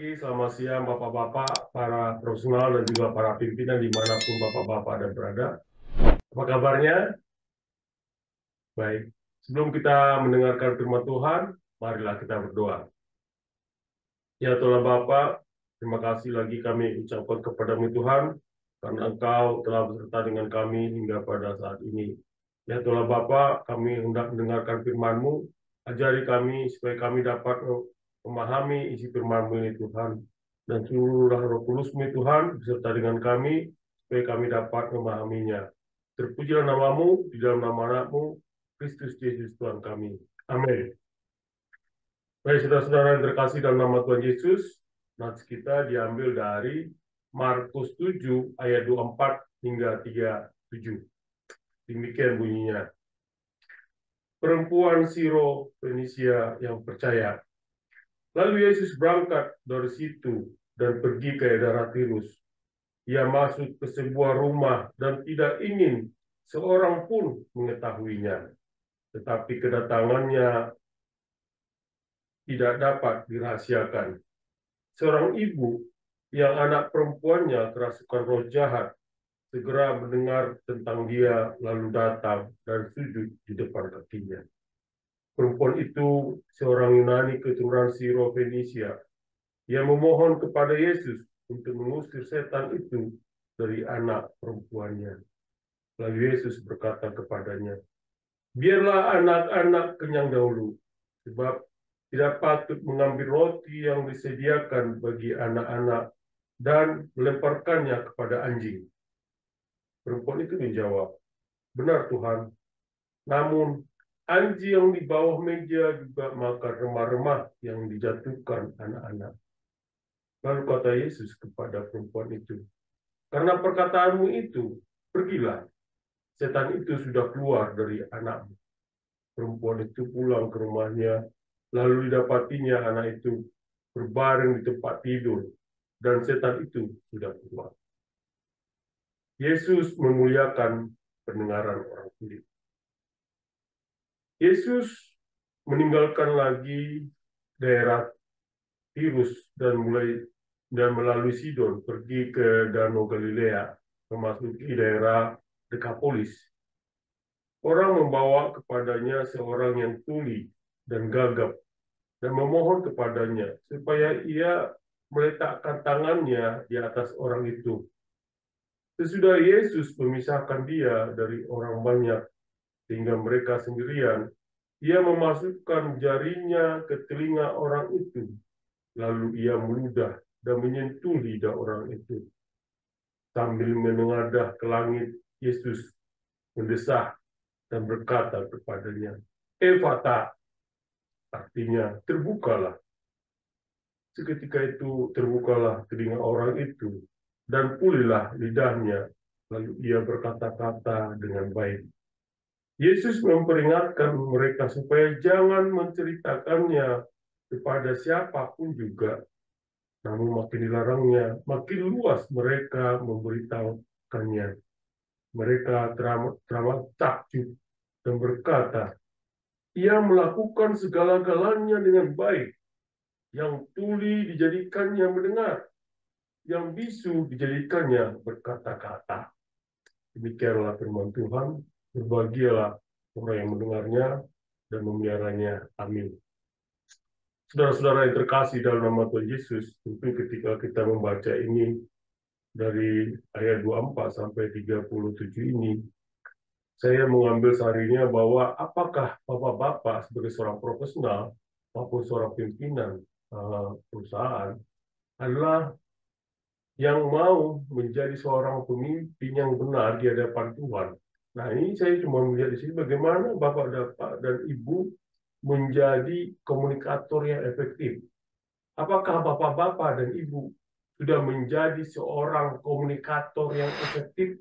pagi, selamat siang Bapak-Bapak, para profesional dan juga para pimpinan dimanapun Bapak-Bapak ada berada. Apa kabarnya? Baik. Sebelum kita mendengarkan firman Tuhan, marilah kita berdoa. Ya Tuhan Bapa, terima kasih lagi kami ucapkan kepadamu Tuhan, karena Engkau telah beserta dengan kami hingga pada saat ini. Ya Tuhan Bapa, kami hendak mendengarkan firman-Mu, ajari kami supaya kami dapat memahami isi firman-Mu ini Tuhan. Dan seluruh Roh Kudus-Mu Tuhan beserta dengan kami, supaya kami dapat memahaminya. Terpujilah namamu di dalam nama anakmu, Kristus Yesus Tuhan kami. Amin. Baik, saudara-saudara yang terkasih dalam nama Tuhan Yesus, nats kita diambil dari Markus 7 ayat 24 hingga 37. Demikian bunyinya. Perempuan Siro Fenisia yang percaya. Lalu Yesus berangkat dari situ dan pergi ke daerah Tirus. Ia masuk ke sebuah rumah dan tidak ingin seorang pun mengetahuinya. Tetapi kedatangannya tidak dapat dirahasiakan. Seorang ibu yang anak perempuannya kerasukan roh jahat segera mendengar tentang dia, lalu datang dan sujud di depan kakinya. Perempuan itu seorang Yunani keturunan Siro Fenisia. Ia memohon kepada Yesus untuk mengusir setan itu dari anak perempuannya. Lalu Yesus berkata kepadanya, biarlah anak-anak kenyang dahulu, sebab tidak patut mengambil roti yang disediakan bagi anak-anak dan melemparkannya kepada anjing. Perempuan itu menjawab, benar Tuhan, namun anjing yang di bawah meja juga makan remah-remah yang dijatuhkan anak-anak. Lalu kata Yesus kepada perempuan itu, karena perkataanmu itu, pergilah, setan itu sudah keluar dari anakmu. Perempuan itu pulang ke rumahnya, lalu didapatinya anak itu berbaring di tempat tidur, dan setan itu sudah keluar. Yesus memuliakan pendengaran orang tuli. Yesus meninggalkan lagi daerah Tirus dan melalui Sidon pergi ke Danau Galilea, memasuki daerah Dekapolis. Orang membawa kepadanya seorang yang tuli dan gagap dan memohon kepadanya supaya ia meletakkan tangannya di atas orang itu. Sesudah Yesus memisahkan dia dari orang banyak sehingga mereka sendirian, ia memasukkan jarinya ke telinga orang itu. Lalu ia meludah dan menyentuh lidah orang itu. Sambil menengadah ke langit, Yesus mendesah dan berkata kepadanya, Ephata, artinya terbukalah. Seketika itu terbukalah telinga orang itu, dan pulihlah lidahnya, lalu ia berkata-kata dengan baik. Yesus memperingatkan mereka supaya jangan menceritakannya kepada siapapun juga. Namun makin dilarangnya, makin luas mereka memberitahukannya. Mereka teramat takjub dan berkata, ia melakukan segala-galanya dengan baik. Yang tuli dijadikannya mendengar, yang bisu dijadikannya berkata-kata. Demikianlah firman Tuhan, berbahagialah orang yang mendengarnya dan memeliharanya. Amin. Saudara-saudara yang terkasih dalam nama Tuhan Yesus, tentu ketika kita membaca ini dari ayat 24 sampai 37 ini, saya mengambil sarinya bahwa apakah Bapak-Bapak sebagai seorang profesional maupun seorang pimpinan perusahaan adalah yang mau menjadi seorang pemimpin yang benar di hadapan Tuhan. Nah, ini saya cuma melihat di sini bagaimana Bapak dan Ibu menjadi komunikator yang efektif. Apakah Bapak-Bapak dan Ibu sudah menjadi seorang komunikator yang efektif?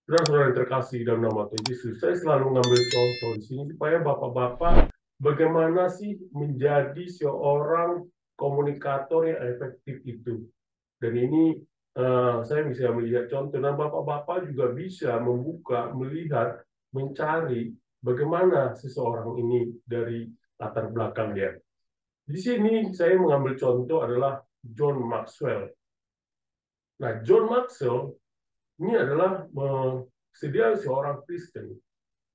Saudara-saudara yang terkasih dalam nama Tuhan Yesus, saya selalu mengambil contoh di sini supaya Bapak-Bapak bagaimana sih menjadi seorang komunikator yang efektif itu. Dan ini saya bisa melihat contoh, dan Bapak-Bapak juga bisa membuka, melihat, mencari bagaimana seseorang ini dari latar belakang dia. Di sini saya mengambil contoh adalah John Maxwell. Nah, John Maxwell ini adalah dia seorang Kristen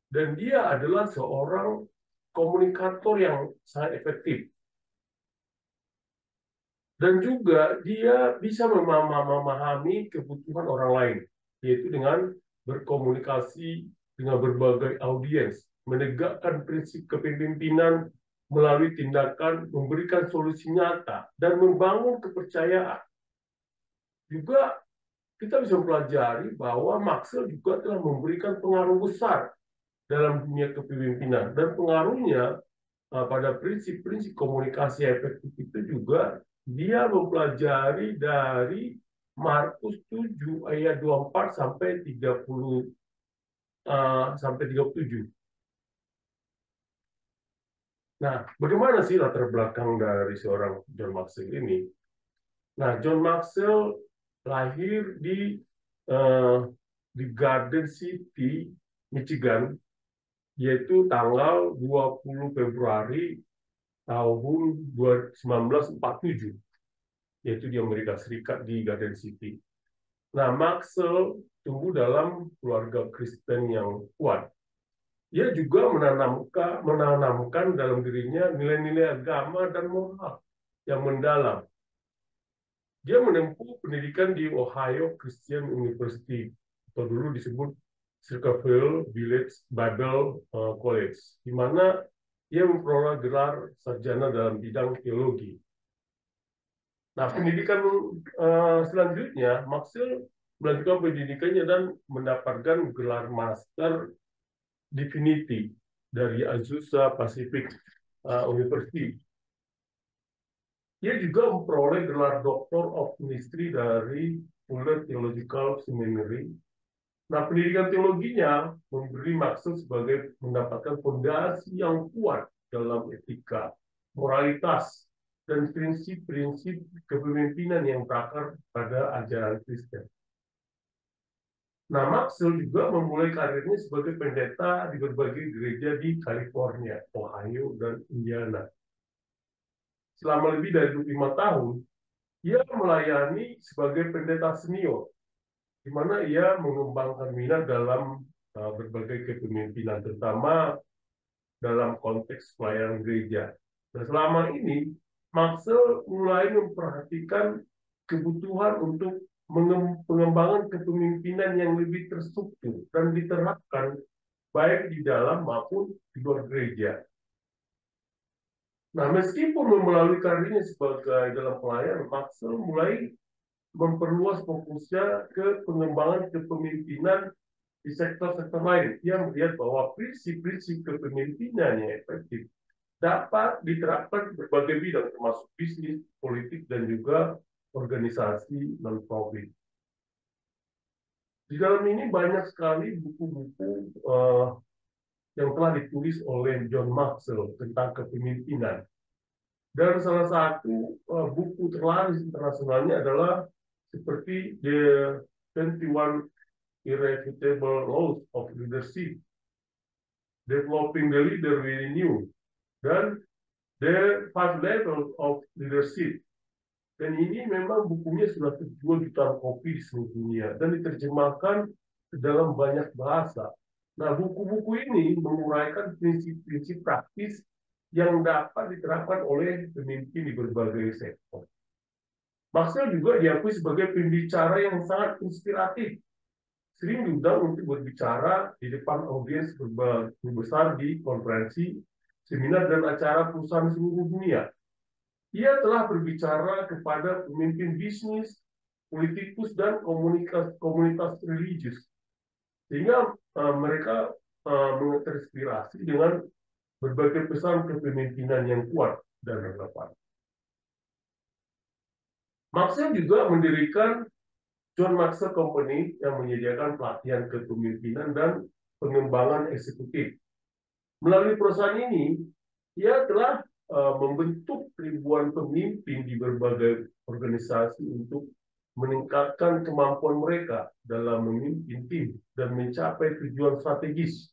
dan dia adalah seorang komunikator yang sangat efektif dan juga dia bisa memahami kebutuhan orang lain, yaitu dengan berkomunikasi dengan berbagai audiens, menegakkan prinsip kepemimpinan melalui tindakan, memberikan solusi nyata dan membangun kepercayaan. Juga kita bisa pelajari bahwa Maxwell juga telah memberikan pengaruh besar dalam dunia kepemimpinan dan pengaruhnya pada prinsip-prinsip komunikasi efektif itu juga dia mempelajari dari Markus 7 ayat 24 sampai 30 sampai 37. Nah, bagaimana sih latar belakang dari seorang John Maxwell ini? Nah, John Maxwell lahir di Garden City, Michigan, yaitu tanggal 20 Februari tahun 1947, yaitu di Amerika Serikat di Garden City. Nah, Maxwell tumbuh dalam keluarga Kristen yang kuat. Ia juga menanamkan dalam dirinya nilai-nilai agama dan moral yang mendalam. Dia menempuh pendidikan di Ohio Christian University, atau dulu disebut Circleville Village Bible College, di mana ia memperoleh gelar sarjana dalam bidang teologi. Nah, pendidikan selanjutnya, Maxwell melanjutkan pendidikannya dan mendapatkan gelar Master Divinity dari Azusa Pacific University. Ia juga memperoleh gelar Doctor of Ministry dari Fuller Theological Seminary. Nah, pendidikan teologinya memberi Maxwell sebagai mendapatkan fondasi yang kuat dalam etika, moralitas, dan prinsip-prinsip kepemimpinan yang berakar pada ajaran Kristen. Nah, Maxwell juga memulai karirnya sebagai pendeta di berbagai gereja di California, Ohio, dan Indiana. Selama lebih dari 25 tahun, ia melayani sebagai pendeta senior, di mana ia mengembangkan minat dalam berbagai kepemimpinan, terutama dalam konteks pelayanan gereja. Nah, selama ini, Maxwell mulai memperhatikan kebutuhan untuk pengembangan kepemimpinan yang lebih terstruktur dan diterapkan baik di dalam maupun di luar gereja. Nah, meskipun melalui karirnya sebagai dalam pelayanan, Maxwell mulai memperluas fokusnya ke pengembangan kepemimpinan di sektor-sektor lain. Ia melihat bahwa prinsip-prinsip kepemimpinan yang efektif dapat diterapkan di berbagai bidang, termasuk bisnis, politik, dan juga organisasi non-profit. Di dalam ini banyak sekali buku-buku yang telah ditulis oleh John Maxwell tentang kepemimpinan. Dan salah satu buku terlaris internasionalnya adalah seperti The 21 Irrefutable Laws of Leadership, Developing the Leader Within You, dan The 5 Levels of Leadership. Dan ini memang bukunya sudah terjual jutaan kopi di seluruh dunia dan diterjemahkan ke dalam banyak bahasa. Nah, buku-buku ini menguraikan prinsip-prinsip praktis yang dapat diterapkan oleh pemimpin di berbagai sektor. Maxwell juga diakui sebagai pembicara yang sangat inspiratif, sering diundang untuk berbicara di depan audiens besar di konferensi, seminar, dan acara perusahaan seluruh dunia. Ia telah berbicara kepada pemimpin bisnis, politikus, dan komunitas religius, sehingga mereka terinspirasi dengan berbagai pesan kepemimpinan yang kuat dan relevan. Maxwell juga mendirikan John Maxwell Company yang menyediakan pelatihan kepemimpinan dan pengembangan eksekutif. Melalui perusahaan ini, ia telah membentuk ribuan pemimpin di berbagai organisasi untuk meningkatkan kemampuan mereka dalam memimpin tim dan mencapai tujuan strategis.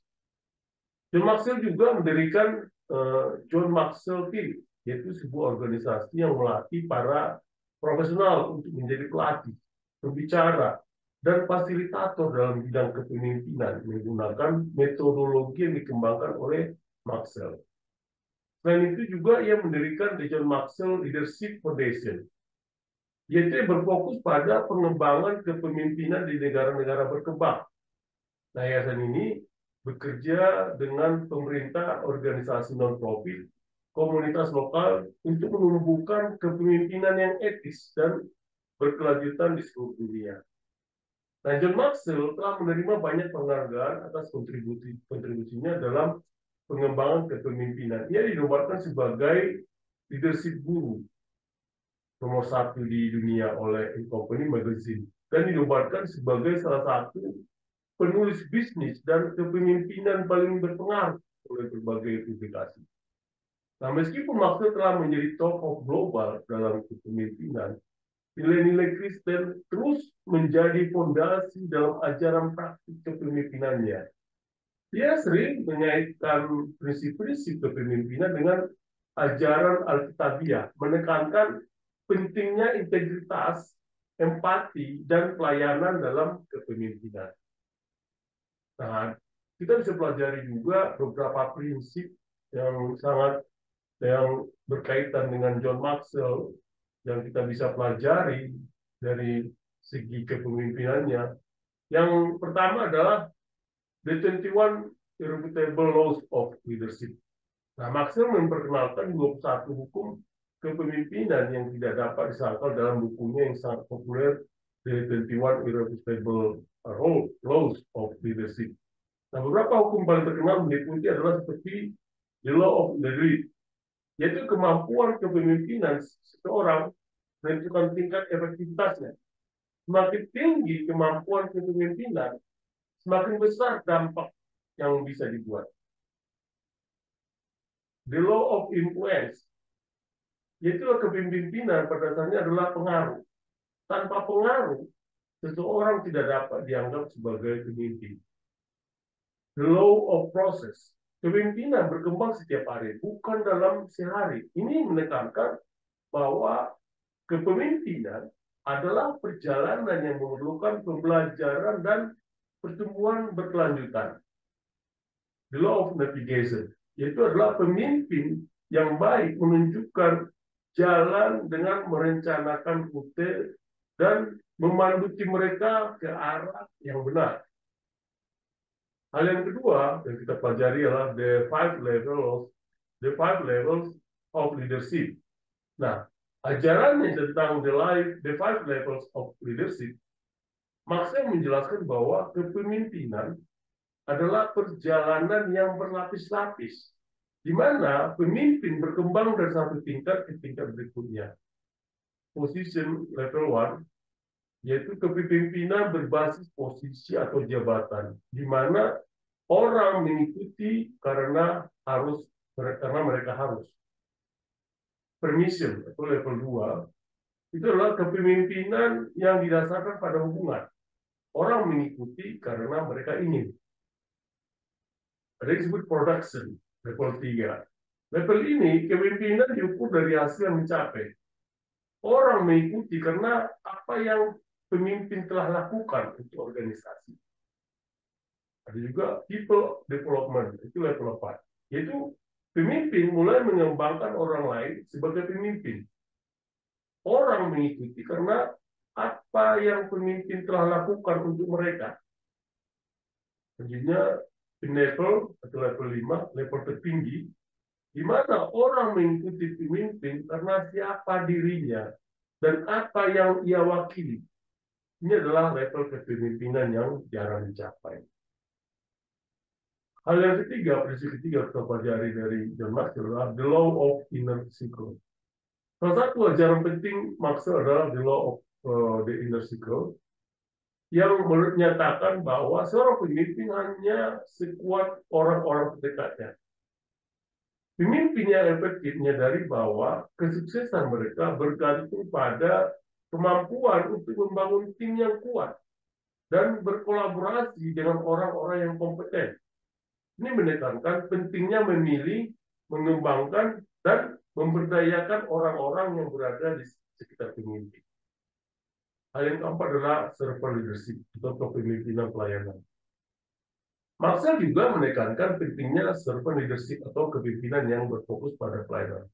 John Maxwell juga mendirikan John Maxwell Team yaitu sebuah organisasi yang melatih para profesional untuk menjadi pelatih, pembicara, dan fasilitator dalam bidang kepemimpinan menggunakan metodologi yang dikembangkan oleh Maxwell. Selain itu juga ia mendirikan The John Maxwell Leadership Foundation, yaitu yang berfokus pada pengembangan kepemimpinan di negara-negara berkembang. Nah, yayasan ini bekerja dengan pemerintah, organisasi non-profit, komunitas lokal untuk menumbuhkan kepemimpinan yang etis dan berkelanjutan di seluruh dunia. Nah, John Maxwell telah menerima banyak penghargaan atas kontribusinya dalam pengembangan kepemimpinan. Ia dinobatkan sebagai leadership guru nomor 1 di dunia oleh Company Magazine dan dinobatkan sebagai salah satu penulis bisnis dan kepemimpinan paling berpengaruh oleh berbagai publikasi. Nah, meskipun Maxwell telah menjadi top of global dalam kepemimpinan, nilai-nilai Kristen terus menjadi fondasi dalam ajaran praktik kepemimpinannya. Dia sering mengaitkan prinsip-prinsip kepemimpinan dengan ajaran Alkitabiah, menekankan pentingnya integritas, empati, dan pelayanan dalam kepemimpinan. Nah, kita bisa pelajari juga beberapa prinsip yang berkaitan dengan John Maxwell yang kita bisa pelajari dari segi kepemimpinannya. Yang pertama adalah the 21 Irrefutable Laws of Leadership. Nah, Maxwell memperkenalkan 21 hukum kepemimpinan yang tidak dapat disangkal dalam bukunya yang sangat populer, The 21 Irrefutable Laws of Leadership. Nah, beberapa hukum paling terkenal meliputi adalah seperti the law of the lead, yaitu kemampuan kepemimpinan seseorang menentukan tingkat efektivitasnya. Semakin tinggi kemampuan kepemimpinan, semakin besar dampak yang bisa dibuat. The law of influence, yaitu kepemimpinan pada dasarnya adalah pengaruh. Tanpa pengaruh, seseorang tidak dapat dianggap sebagai pemimpin. The law of process, kepemimpinan berkembang setiap hari, bukan dalam sehari. Ini menekankan bahwa kepemimpinan adalah perjalanan yang memerlukan pembelajaran dan pertumbuhan berkelanjutan. The law of navigation, yaitu adalah pemimpin yang baik menunjukkan jalan dengan merencanakan rute dan memandu tim mereka ke arah yang benar. Hal yang kedua yang kita pelajari adalah the five levels of leadership. Nah, ajarannya tentang the five levels of leadership, Maxwell menjelaskan bahwa kepemimpinan adalah perjalanan yang berlapis-lapis, di mana pemimpin berkembang dari satu tingkat ke tingkat berikutnya. Position level 1, yaitu kepemimpinan berbasis posisi atau jabatan, di mana orang mengikuti karena mereka harus. Permission atau level 2, itu adalah kepemimpinan yang didasarkan pada hubungan. Orang mengikuti karena mereka ingin. Ada yang disebut production, level 3. Level ini, kepemimpinan diukur dari hasil yang mencapai. Orang mengikuti karena apa yang pemimpin telah lakukan untuk organisasi. Ada juga people development, itu level 4. Yaitu pemimpin mulai mengembangkan orang lain sebagai pemimpin. Orang mengikuti karena apa yang pemimpin telah lakukan untuk mereka. Selanjutnya, level atau level 5, level tertinggi, di mana orang mengikuti pemimpin karena siapa dirinya dan apa yang ia wakili. Ini adalah level kepemimpinan yang jarang dicapai. Hal yang ketiga, prinsip ketiga kita pelajari dari John Maxwell adalah the law of inner circle. Salah satu ajaran penting Maxwell adalah the law of the inner circle, yang menyatakan bahwa seorang pemimpin hanya sekuat orang-orang terdekatnya. Pemimpin yang efektif menyadari bahwa kesuksesan mereka bergantung pada kemampuan untuk membangun tim yang kuat dan berkolaborasi dengan orang-orang yang kompeten. Ini menekankan pentingnya memilih, mengembangkan, dan memberdayakan orang-orang yang berada di sekitar pemimpin. Hal yang keempat adalah servant leadership atau kepemimpinan pelayanan. Marcel juga menekankan pentingnya servant leadership atau kepemimpinan yang berfokus pada pelayanan.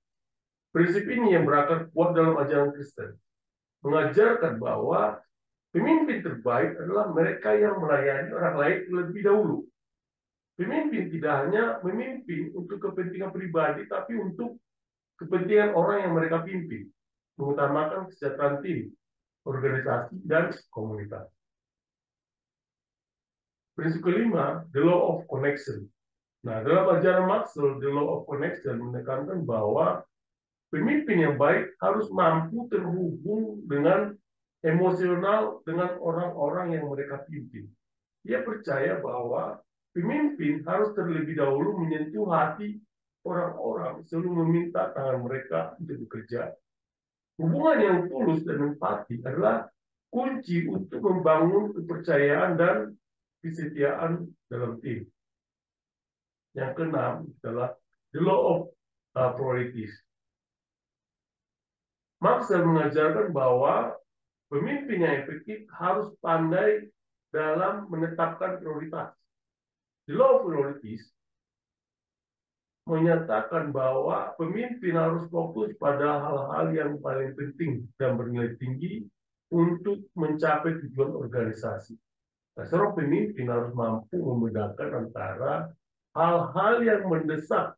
Prinsip ini yang berakar kuat dalam ajaran Kristen, mengajarkan bahwa pemimpin terbaik adalah mereka yang melayani orang lain terlebih dahulu. Pemimpin tidak hanya memimpin untuk kepentingan pribadi, tapi untuk kepentingan orang yang mereka pimpin, mengutamakan kesejahteraan tim, organisasi, dan komunitas. Prinsip kelima, the law of connection. Nah, dalam ajaran Maxwell, the law of connection menekankan bahwa pemimpin yang baik harus mampu terhubung dengan emosional dengan orang-orang yang mereka pimpin. Dia percaya bahwa pemimpin harus terlebih dahulu menyentuh hati orang-orang sebelum meminta tangan mereka untuk bekerja. Hubungan yang tulus dan empati adalah kunci untuk membangun kepercayaan dan kesetiaan dalam tim. Yang keenam adalah the law of priorities. Maxwell mengajarkan bahwa pemimpin yang efektif harus pandai dalam menetapkan prioritas. The law of priorities menyatakan bahwa pemimpin harus fokus pada hal-hal yang paling penting dan bernilai tinggi untuk mencapai tujuan organisasi. Nah, seorang pemimpin harus mampu membedakan antara hal-hal yang mendesak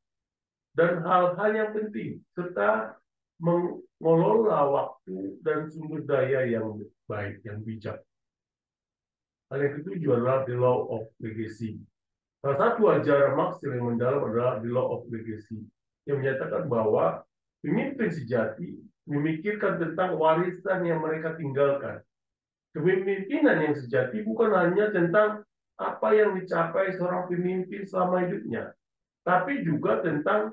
dan hal-hal yang penting, serta mengelola waktu dan sumber daya yang baik, yang bijak. Hal yang ketujuh adalah the law of legacy. Salah satu ajaran Maxwell yang mendalam adalah the law of legacy, yang menyatakan bahwa pemimpin sejati memikirkan tentang warisan yang mereka tinggalkan. Kepemimpinan yang sejati bukan hanya tentang apa yang dicapai seorang pemimpin selama hidupnya, tapi juga tentang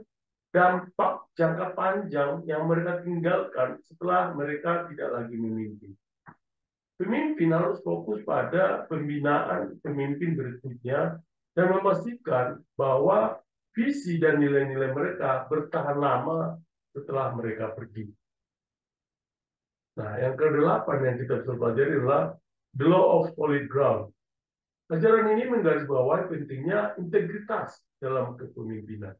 dampak jangka panjang yang mereka tinggalkan setelah mereka tidak lagi memimpin. Pemimpin harus fokus pada pembinaan pemimpin berikutnya dan memastikan bahwa visi dan nilai-nilai mereka bertahan lama setelah mereka pergi. Nah, yang kedelapan yang kita bisa pelajari adalah the law of solid ground. Ajaran ini menggarisbawahi pentingnya integritas dalam kepemimpinan.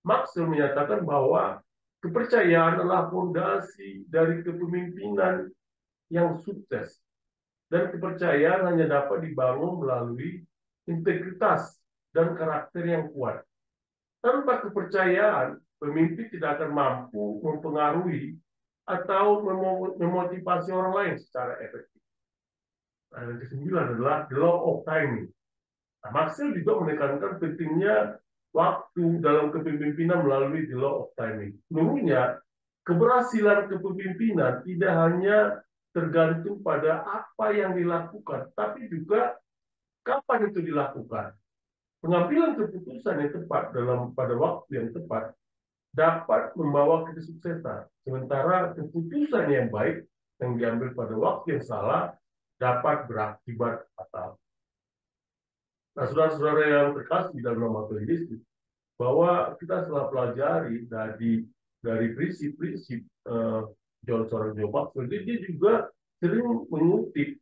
Maxwell menyatakan bahwa kepercayaan adalah fondasi dari kepemimpinan yang sukses. Dan kepercayaan hanya dapat dibangun melalui integritas dan karakter yang kuat. Tanpa kepercayaan, pemimpin tidak akan mampu mempengaruhi atau memotivasi orang lain secara efektif. Nah, yang kesembilan adalah the law of timing. Nah, Maxwell juga menekankan pentingnya waktu dalam kepemimpinan melalui the law of timing. Menurutnya, keberhasilan kepemimpinan tidak hanya tergantung pada apa yang dilakukan, tapi juga kapan itu dilakukan. Pengambilan keputusan yang tepat pada waktu yang tepat dapat membawa kesuksesan. Sementara keputusan yang baik yang diambil pada waktu yang salah dapat berakibat fatal. Nah, saudara-saudara yang terkasih dalam nama Tuhan Yesus, bahwa kita telah pelajari dari prinsip-prinsip John Maxwell, dia juga sering mengutip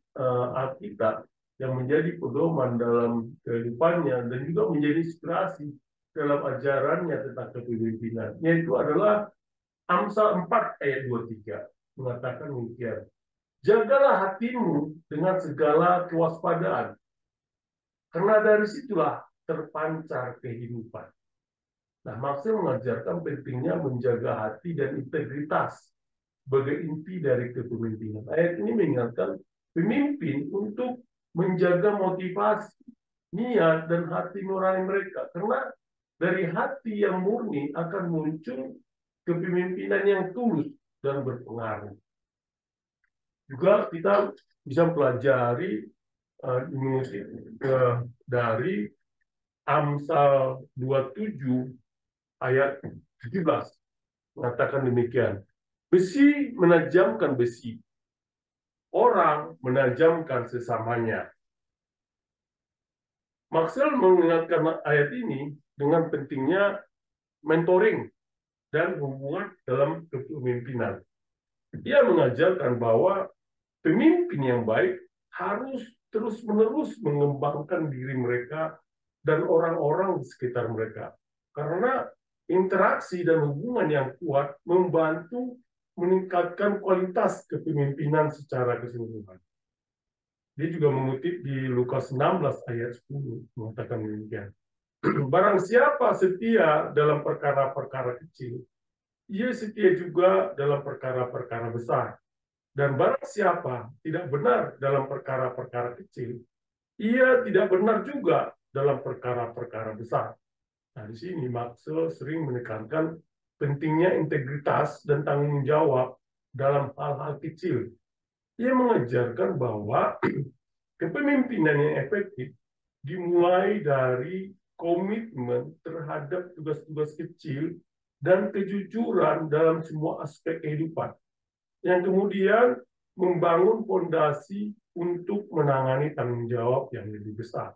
Alkitab yang menjadi pedoman dalam kehidupannya dan juga menjadi inspirasi dalam ajarannya tentang kepemimpinan. Yaitu adalah Amsal 4 ayat 23 mengatakan demikian. Jagalah hatimu dengan segala kewaspadaan, karena dari situlah terpancar kehidupan. Nah, Maxwell mengajarkan pentingnya menjaga hati dan integritas sebagai inti dari kepemimpinan. Ayat ini mengingatkan pemimpin untuk menjaga motivasi, niat, dan hati nurani mereka. Karena dari hati yang murni akan muncul kepemimpinan yang tulus dan berpengaruh. Juga kita bisa pelajari dari Amsal 27 ayat 17 mengatakan demikian. Besi menajamkan besi, orang menajamkan sesamanya. Maxwell mengingatkan ayat ini dengan pentingnya mentoring dan hubungan dalam kepemimpinan. Ia mengajarkan bahwa pemimpin yang baik harus terus-menerus mengembangkan diri mereka dan orang-orang di sekitar mereka. Karena interaksi dan hubungan yang kuat membantu meningkatkan kualitas kepemimpinan secara keseluruhan. Dia juga mengutip di Lukas 16 ayat 10 mengatakan demikian. Barang siapa setia dalam perkara-perkara kecil, ia setia juga dalam perkara-perkara besar. Dan barang siapa tidak benar dalam perkara-perkara kecil, ia tidak benar juga dalam perkara-perkara besar. Nah, di sini Maxwell sering menekankan pentingnya integritas dan tanggung jawab dalam hal-hal kecil. Ia mengajarkan bahwa kepemimpinan yang efektif dimulai dari komitmen terhadap tugas-tugas kecil dan kejujuran dalam semua aspek kehidupan, yang kemudian membangun fondasi untuk menangani tanggung jawab yang lebih besar.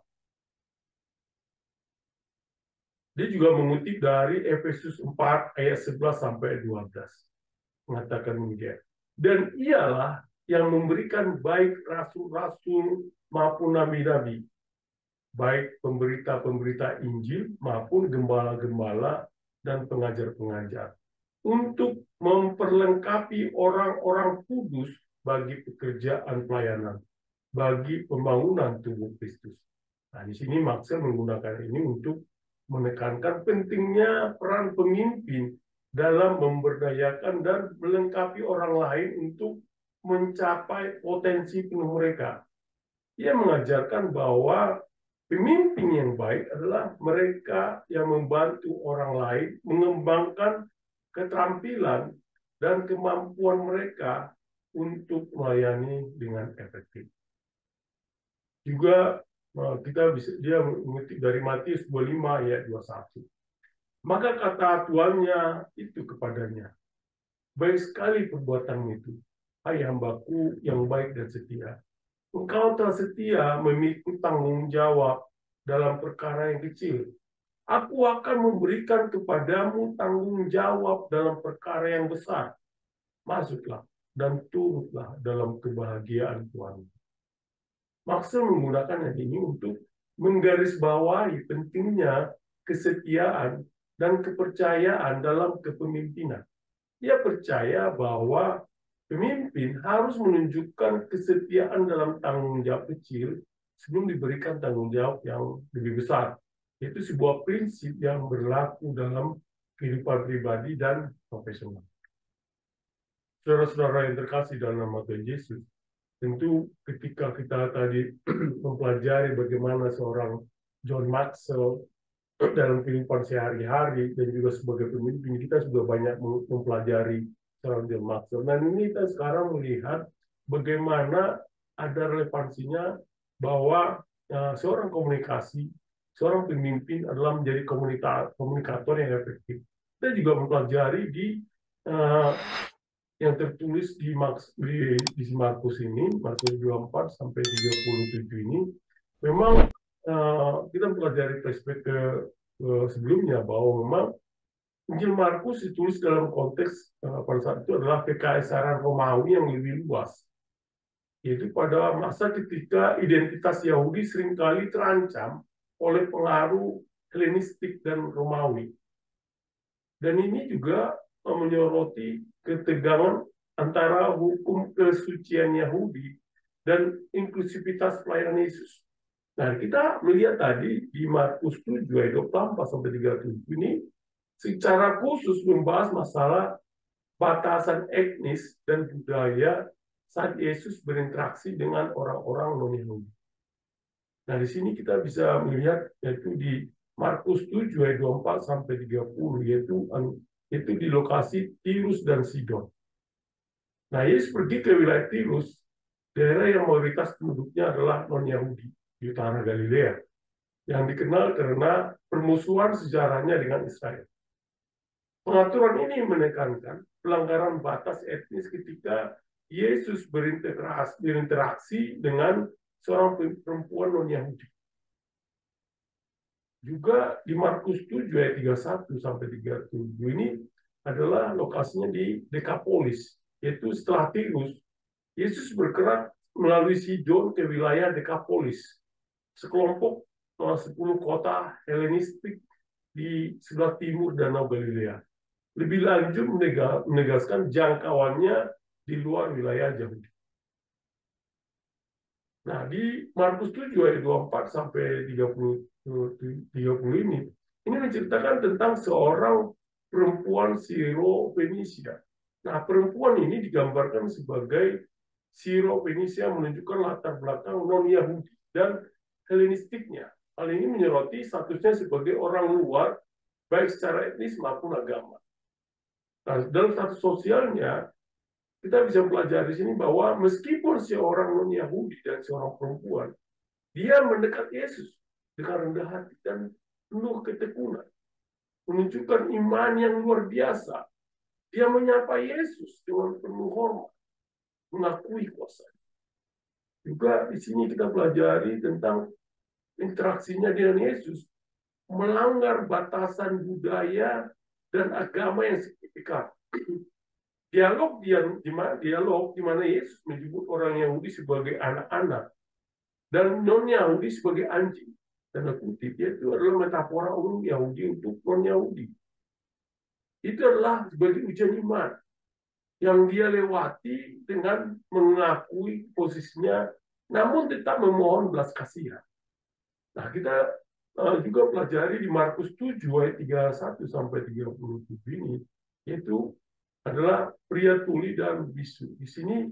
Dia juga mengutip dari Efesus 4 ayat 11 sampai 12. Mengatakan demikian. Dan ialah yang memberikan baik rasul-rasul maupun nabi-nabi, baik pemberita-pemberita Injil maupun gembala-gembala dan pengajar-pengajar, untuk memperlengkapi orang-orang kudus bagi pekerjaan pelayanan, bagi pembangunan tubuh Kristus. Nah, di sini Maxwell menggunakan ini untuk menekankan pentingnya peran pemimpin dalam memberdayakan dan melengkapi orang lain untuk mencapai potensi penuh mereka. Ia mengajarkan bahwa pemimpin yang baik adalah mereka yang membantu orang lain mengembangkan keterampilan dan kemampuan mereka untuk melayani dengan efektif. Juga dia mengutip dari Matius 25 ayat 21. Maka kata tuannya itu kepadanya, baik sekali perbuatanmu itu, hai hambaku yang baik dan setia. Engkau telah setia memikul tanggung jawab dalam perkara yang kecil. Aku akan memberikan kepadamu tanggung jawab dalam perkara yang besar. Masuklah dan turutlah dalam kebahagiaan Tuhan. Maksud menggunakan hal ini untuk menggarisbawahi pentingnya kesetiaan dan kepercayaan dalam kepemimpinan. Ia percaya bahwa pemimpin harus menunjukkan kesetiaan dalam tanggung jawab kecil sebelum diberikan tanggung jawab yang lebih besar. Itu sebuah prinsip yang berlaku dalam kehidupan pribadi dan profesional. Saudara-saudara yang terkasih dalam nama Tuhan Yesus, tentu ketika kita tadi mempelajari bagaimana seorang John Maxwell dalam kehidupan sehari-hari dan juga sebagai pemimpin, kita sudah banyak mempelajari seorang John Maxwell. Dan ini kita sekarang melihat bagaimana ada relevansinya bahwa seorang komunikasi, seorang pemimpin adalah menjadi komunikator yang efektif. Kita juga mempelajari di yang tertulis di Markus ini, Markus 24 sampai 37 ini, memang kita mempelajari perspektif sebelumnya bahwa memang Injil Markus ditulis dalam konteks pada saat itu adalah kekaisaran Romawi yang lebih luas, yaitu pada masa ketika identitas Yahudi seringkali terancam oleh pengaruh Helenistik dan Romawi. Dan ini juga menyoroti ketegangan antara hukum kesucian Yahudi dan inklusivitas pelayanan Yesus. Nah, kita melihat tadi di Markus 7 ayat 24 sampai 37 ini secara khusus membahas masalah batasan etnis dan budaya saat Yesus berinteraksi dengan orang-orang non-Yahudi. Nah, di sini kita bisa melihat yaitu di Markus 7 ayat 24 sampai 30 yaitu di lokasi Tirus dan Sidon. Nah, Yesus pergi ke wilayah Tirus, daerah yang mayoritas penduduknya adalah non-Yahudi di utara Galilea, yang dikenal karena permusuhan sejarahnya dengan Israel. Pengaturan ini menekankan pelanggaran batas etnis ketika Yesus berinteraksi dengan seorang perempuan non-Yahudi. Juga di Markus 7 ayat 31 sampai 37 ini adalah lokasinya di Dekapolis, yaitu setelah Tirus, Yesus bergerak melalui Sidon ke wilayah Dekapolis, sekelompok 10 kota Helenistik di sebelah timur Danau Galilea. Lebih lanjut menegaskan jangkauannya di luar wilayah Yahudi. Nah, di Markus 7 ayat 24 sampai 30 ini menceritakan tentang seorang perempuan Siro-Fenisia. Nah, perempuan ini digambarkan sebagai Siro-Fenisia, menunjukkan latar belakang non-Yahudi dan Helenistiknya. Hal ini menyoroti statusnya sebagai orang luar, baik secara etnis maupun agama. Nah, dalam status sosialnya, kita bisa pelajari di sini bahwa meskipun seorang non-Yahudi dan seorang perempuan, dia mendekat Yesus dengan rendah hati dan penuh ketekunan, menunjukkan iman yang luar biasa. Dia menyapa Yesus dengan penuh hormat, mengakui kuasa. Juga di sini kita pelajari tentang interaksinya dengan Yesus, melanggar batasan budaya dan agama yang signifikan. Dialog di mana Yesus menyebut orang Yahudi sebagai anak-anak dan non-Yahudi sebagai anjing. Tanda kutip, itu adalah metafora umum Yahudi untuk non-Yahudi. Itu adalah sebagai ujian iman yang dia lewati dengan mengakui posisinya, namun tetap memohon belas kasihan. Nah, kita juga pelajari di Markus 7 ayat 31 sampai 37 ini, yaitu adalah pria tuli dan bisu. Di sini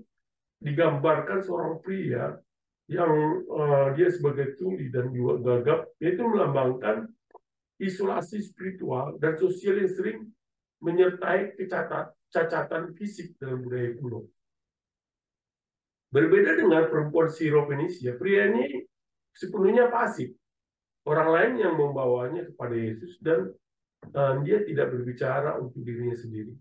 digambarkan seorang pria yang dia sebagai tuli dan juga gagap, yaitu melambangkan isolasi spiritual dan sosial yang sering menyertai cacatan fisik dalam budaya kuno. Berbeda dengan perempuan Siro-Fenisia, pria ini sepenuhnya pasif. Orang lain yang membawanya kepada Yesus dan dia tidak berbicara untuk dirinya sendiri.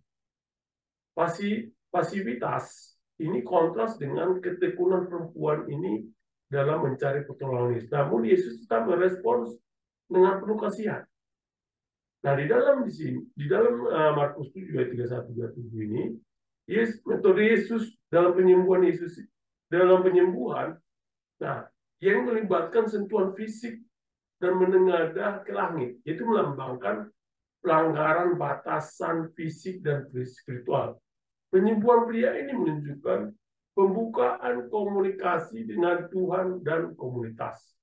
Pasivitas ini kontras dengan ketekunan perempuan ini dalam mencari pertolongan Yesus. Namun Yesus tetap merespons dengan penuh kasihan. Nah, di dalam Markus 7 ayat 31-37 ini, metode Yesus dalam penyembuhan nah, yang melibatkan sentuhan fisik dan menengadah ke langit, yaitu melambangkan pelanggaran batasan fisik dan spiritual. Penyembuhan pria ini menunjukkan pembukaan komunikasi dengan Tuhan dan komunitas.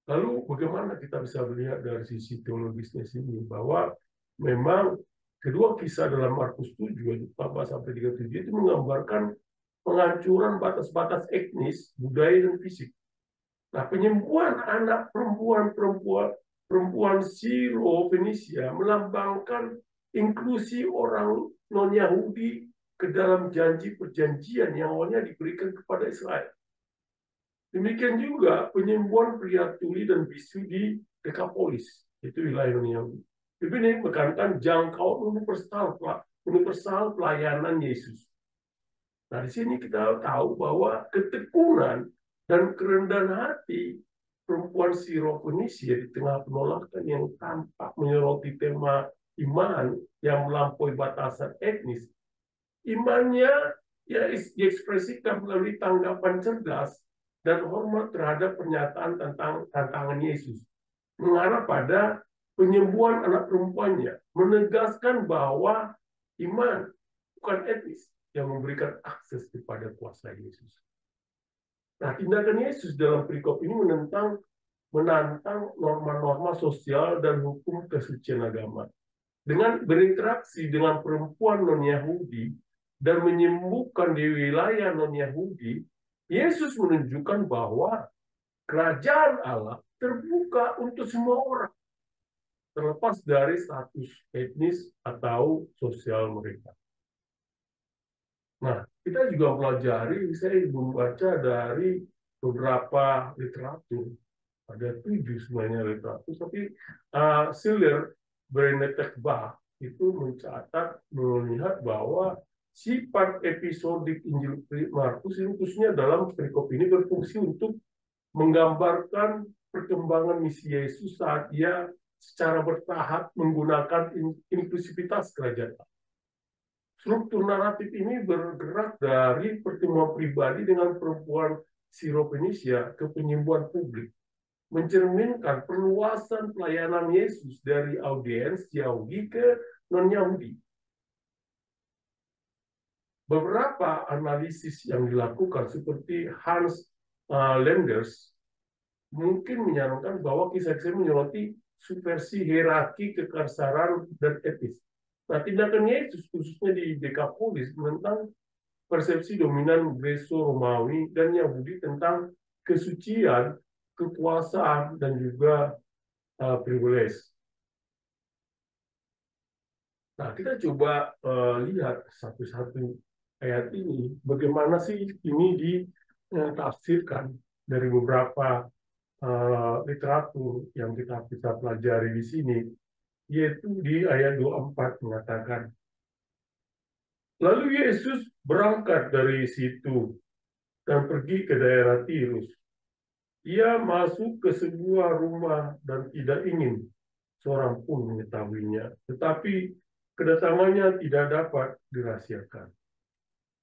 Lalu bagaimana kita bisa melihat dari sisi teologisnya sini bahwa memang kedua kisah dalam Markus 7 sampai 37 itu menggambarkan penghancuran batas-batas etnis, budaya dan fisik. Nah, penyembuhan anak perempuan Siro-Fenisia melambangkan inklusi orang non-Yahudi ke dalam janji perjanjian yang awalnya diberikan kepada Israel. Demikian juga penyembuhan pria tuli dan bisu di Dekapolis, itu wilayah non-Yahudi. Ini menekankan jangkauan universal pelayanan Yesus. Nah, di sini kita tahu bahwa ketekunan dan kerendahan hati perempuan Siro-Fenisia di tengah penolakan yang tampak menyoroti tema iman yang melampaui batasan etnis, imannya ya diekspresikan melalui tanggapan cerdas dan hormat terhadap pernyataan tentang tantangan Yesus, mengarah pada penyembuhan anak perempuannya, menegaskan bahwa iman bukan etnis yang memberikan akses kepada kuasa Yesus. Nah, tindakan Yesus dalam perikop ini menantang norma-norma sosial dan hukum kesucian agama. Dengan berinteraksi dengan perempuan non-Yahudi dan menyembuhkan di wilayah non-Yahudi, Yesus menunjukkan bahwa kerajaan Allah terbuka untuk semua orang, terlepas dari status etnis atau sosial mereka. Nah, kita juga pelajari, saya membaca dari beberapa literatur, ada 7 sebenarnya literatur, tapi Schiller Bernadette Bach itu melihat bahwa sifat episodik Injil Markus ini khususnya dalam perikop ini berfungsi untuk menggambarkan perkembangan misi Yesus saat ia secara bertahap menggunakan inklusivitas kerajaan. Struktur naratif ini bergerak dari pertemuan pribadi dengan perempuan Syro-Fenisia ke penyembuhan publik, mencerminkan perluasan pelayanan Yesus dari audiens Yahudi ke non-Yahudi. Beberapa analisis yang dilakukan seperti Hans Lenders mungkin menyarankan bahwa kisah-kisah menyoroti subversi hierarki kekasaran dan etis. Nah, tindakan Yesus khususnya di Dekapolis tentang persepsi dominan Greco-Romawi dan Yahudi tentang kesucian, kekuasaan, dan juga privilege. Nah, kita coba lihat satu-satu ayat ini, bagaimana sih ini ditafsirkan dari beberapa literatur yang kita bisa pelajari di sini, yaitu di ayat 24 mengatakan, lalu Yesus berangkat dari situ dan pergi ke daerah Tirus. Ia masuk ke sebuah rumah dan tidak ingin seorang pun mengetahuinya, tetapi kedatangannya tidak dapat dirahasiakan.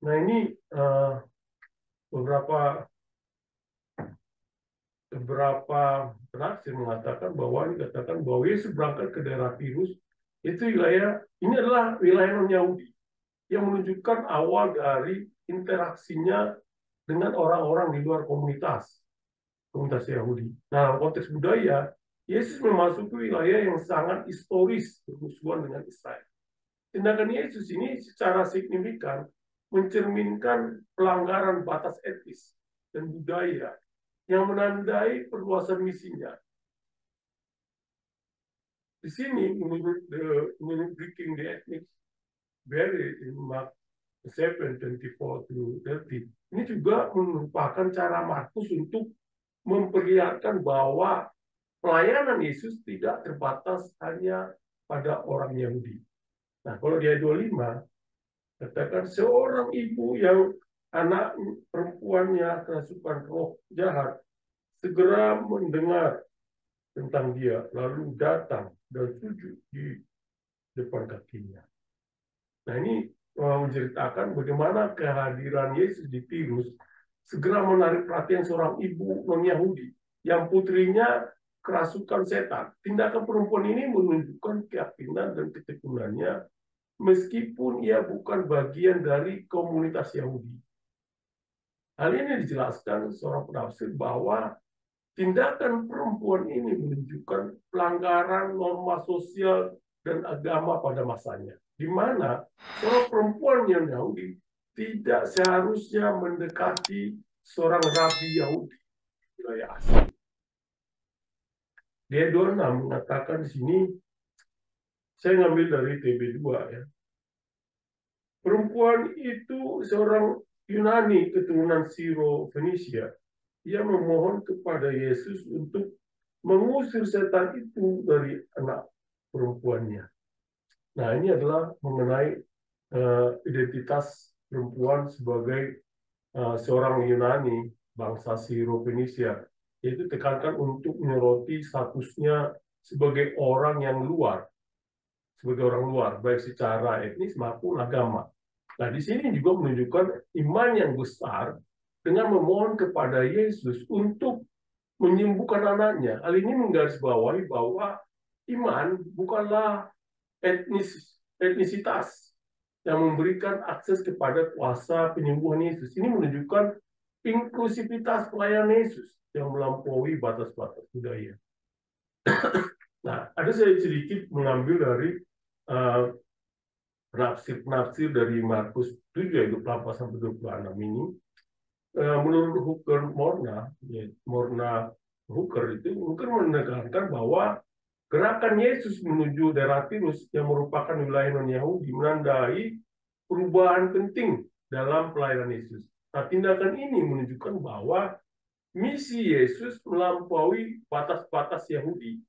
Nah, ini beberapa penafsir mengatakan bahwa Yesus berangkat ke daerah Tirus, itu ini adalah wilayah non-Yahudi yang menunjukkan awal dari interaksinya dengan orang-orang di luar komunitas Yahudi. Nah, konteks budaya, Yesus memasuki wilayah yang sangat historis bermusuhan dengan Israel. Tindakan Yesus ini secara signifikan mencerminkan pelanggaran batas etis dan budaya yang menandai perluasan misinya. Di sini, menurut Breaking the Ethnic Barrier in Mark 7:24-30, ini juga merupakan cara Markus untuk memperlihatkan bahwa pelayanan Yesus tidak terbatas hanya pada orang Yahudi. Nah, kalau di ayat 25, katakan seorang ibu yang anak perempuannya kerasukan roh jahat segera mendengar tentang dia, lalu datang dan sujud di depan kakinya. Nah, ini menceritakan bagaimana kehadiran Yesus di Tirus segera menarik perhatian seorang ibu non-Yahudi yang putrinya kerasukan setan. Tindakan perempuan ini menunjukkan keyakinan dan ketekunannya meskipun ia bukan bagian dari komunitas Yahudi. Hal ini dijelaskan seorang penafsir bahwa tindakan perempuan ini menunjukkan pelanggaran norma sosial dan agama pada masanya, di mana seorang perempuan yang Yahudi tidak seharusnya mendekati seorang rabi Yahudi wilayah asing. Dia 26 mengatakan di sini, saya ngambil dari TB2 ya. Perempuan itu seorang Yunani keturunan Syro-Fenisia. Ia memohon kepada Yesus untuk mengusir setan itu dari anak perempuannya. Nah, ini adalah mengenai identitas perempuan sebagai seorang Yunani bangsa Syro-Fenisia. Yaitu tekankan untuk menyoroti statusnya sebagai orang yang luar, baik secara etnis maupun agama. Nah, di sini juga menunjukkan iman yang besar dengan memohon kepada Yesus untuk menyembuhkan anaknya. Hal ini menggarisbawahi bahwa iman bukanlah etnisitas yang memberikan akses kepada kuasa penyembuhan Yesus. Ini menunjukkan inklusivitas pelayanan Yesus yang melampaui batas-batas budaya. Nah, ada saya sedikit mengambil dari penafsir dari Markus 7 ayat 28-26 ini. Menurut Hooker Morna Hooker menekankan bahwa gerakan Yesus menuju daerah Tirus yang merupakan wilayah non-Yahudi menandai perubahan penting dalam pelayanan Yesus. Nah, tindakan ini menunjukkan bahwa misi Yesus melampaui batas-batas Yahudi,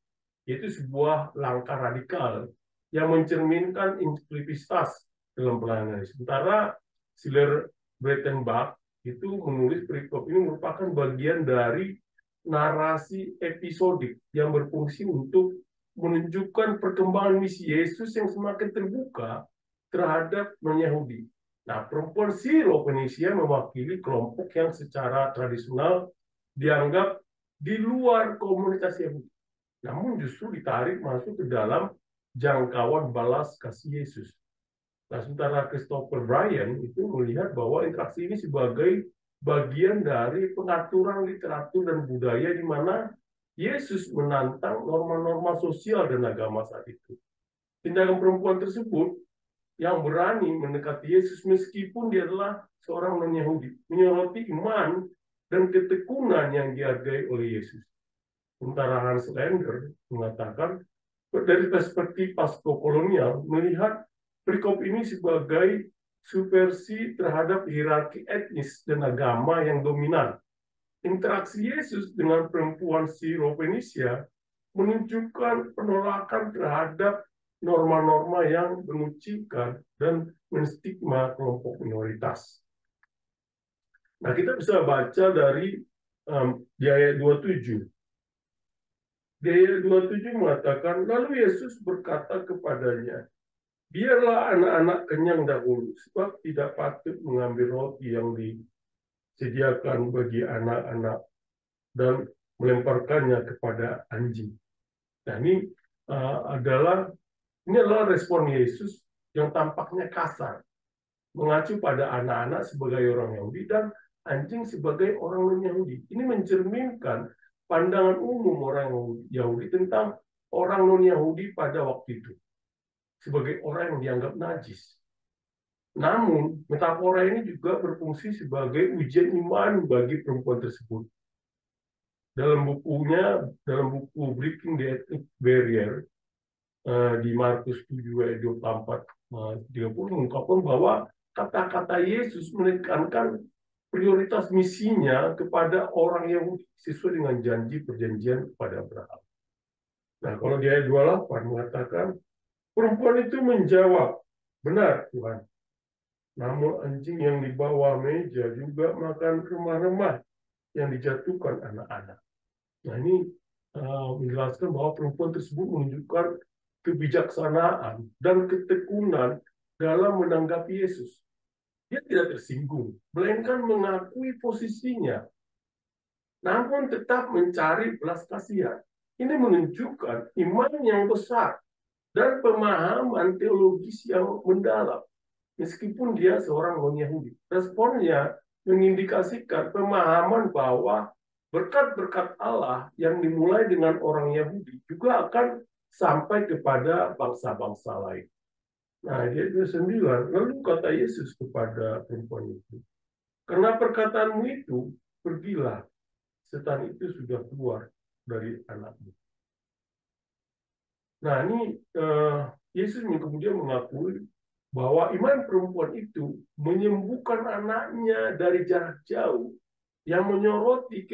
yaitu sebuah langkah radikal yang mencerminkan inklusivitas dalam pelayanan. Sementara Schiller Breitenbach itu menulis perikop ini merupakan bagian dari narasi episodik yang berfungsi untuk menunjukkan perkembangan misi Yesus yang semakin terbuka terhadap non-Yahudi. Nah, perempuan Siro-Fenisia mewakili kelompok yang secara tradisional dianggap di luar komunitas Yahudi. Namun justru ditarik masuk ke dalam jangkauan balas kasih Yesus. Nah, sementara Christopher Bryan itu melihat bahwa interaksi ini sebagai bagian dari pengaturan literatur dan budaya di mana Yesus menantang norma-norma sosial dan agama saat itu. Tindakan perempuan tersebut yang berani mendekati Yesus meskipun dia adalah seorang non-Yahudi, menyoroti iman dan ketekunan yang dihargai oleh Yesus. Sementara Hans Lander mengatakan, dari perspektif pasco-kolonial, melihat perikop ini sebagai subversi terhadap hierarki etnis dan agama yang dominan. Interaksi Yesus dengan perempuan Siro-Fenisia menunjukkan penolakan terhadap norma-norma yang mengucilkan dan menstigma kelompok minoritas. Nah, kita bisa baca dari di ayat 27. Di ayat 27 mengatakan, lalu Yesus berkata kepadanya, biarlah anak-anak kenyang dahulu, sebab tidak patut mengambil roti yang disediakan bagi anak-anak dan melemparkannya kepada anjing. Nah, ini adalah respon Yesus yang tampaknya kasar, mengacu pada anak-anak sebagai orang Yahudi dan anjing sebagai orang non-Yahudi. Ini mencerminkan pandangan umum orang Yahudi tentang orang non-Yahudi pada waktu itu sebagai orang yang dianggap najis. Namun, metafora ini juga berfungsi sebagai ujian iman bagi perempuan tersebut. Dalam buku Breaking the Ethnic Barrier, di Markus 7 ayat 24-30 mengungkapkan bahwa kata-kata Yesus menekankan prioritas misinya kepada orang Yahudi sesuai dengan janji perjanjian kepada Abraham. Nah, kalau di ayat 28 mengatakan, perempuan itu menjawab, benar Tuhan, namun anjing yang di bawah meja juga makan remah-remah yang dijatuhkan anak-anak. Nah, ini menjelaskan bahwa perempuan tersebut menunjukkan kebijaksanaan dan ketekunan dalam menanggapi Yesus. Dia tidak tersinggung, melainkan mengakui posisinya, namun tetap mencari belas kasihan. Ini menunjukkan iman yang besar dan pemahaman teologis yang mendalam, meskipun dia seorang non-Yahudi. Responnya mengindikasikan pemahaman bahwa berkat-berkat Allah yang dimulai dengan orang Yahudi juga akan sampai kepada bangsa-bangsa lain. Nah, dia 9, lalu kata Yesus kepada perempuan itu, karena perkataanmu itu, pergilah, setan itu sudah keluar dari anakmu. Nah, ini Yesus kemudian mengakui bahwa iman perempuan itu menyembuhkan anaknya dari jarak jauh, yang menyoroti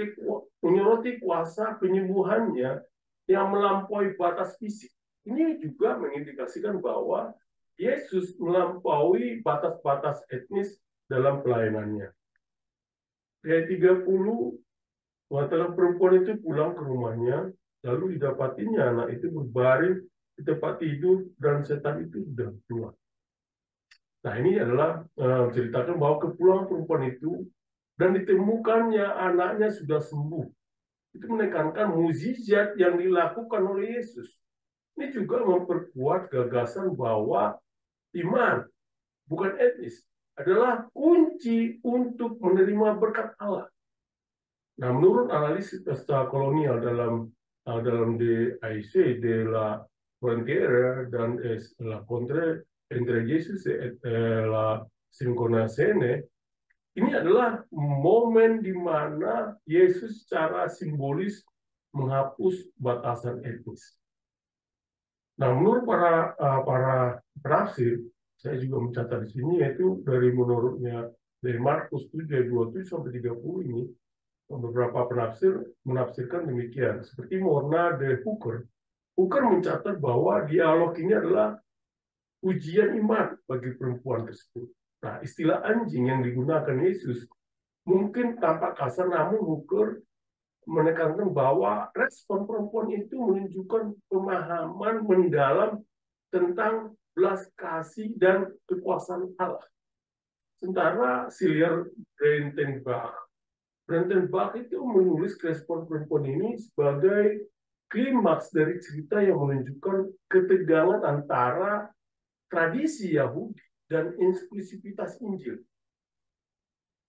kuasa penyembuhannya yang melampaui batas fisik. Ini juga mengindikasikan bahwa Yesus melampaui batas-batas etnis dalam pelayanannya. Ayat 30, mengatakan perempuan itu pulang ke rumahnya, lalu didapatinya anak itu berbaring di tempat tidur dan setan itu sudah keluar. Nah, ini adalah ceritakan bahwa kepulangan perempuan itu dan ditemukannya anaknya sudah sembuh. Itu menekankan mukjizat yang dilakukan oleh Yesus. Ini juga memperkuat gagasan bahwa iman, bukan etnis, adalah kunci untuk menerima berkat Allah. Nah, menurut analisis pesta kolonial dalam DIC, de la frontiera dan la contre entre Jesus et la sincronazione, ini adalah momen di mana Yesus secara simbolis menghapus batasan etnis. Nah, menurut para penafsir, saya juga mencatat di sini, yaitu menurutnya dari Markus 7 ayat 27 sampai 30 ini, beberapa penafsir menafsirkan demikian. Seperti Morna de Hooker. Hooker mencatat bahwa dialog ini adalah ujian iman bagi perempuan tersebut. Nah, istilah anjing yang digunakan Yesus mungkin tampak kasar, namun Hooker menekankan bahwa respon perempuan itu menunjukkan pemahaman mendalam tentang belas kasih dan kekuasaan Allah. Sementara Silir Brentenbach itu menulis respon perempuan ini sebagai klimaks dari cerita yang menunjukkan ketegangan antara tradisi Yahudi dan inklusivitas Injil.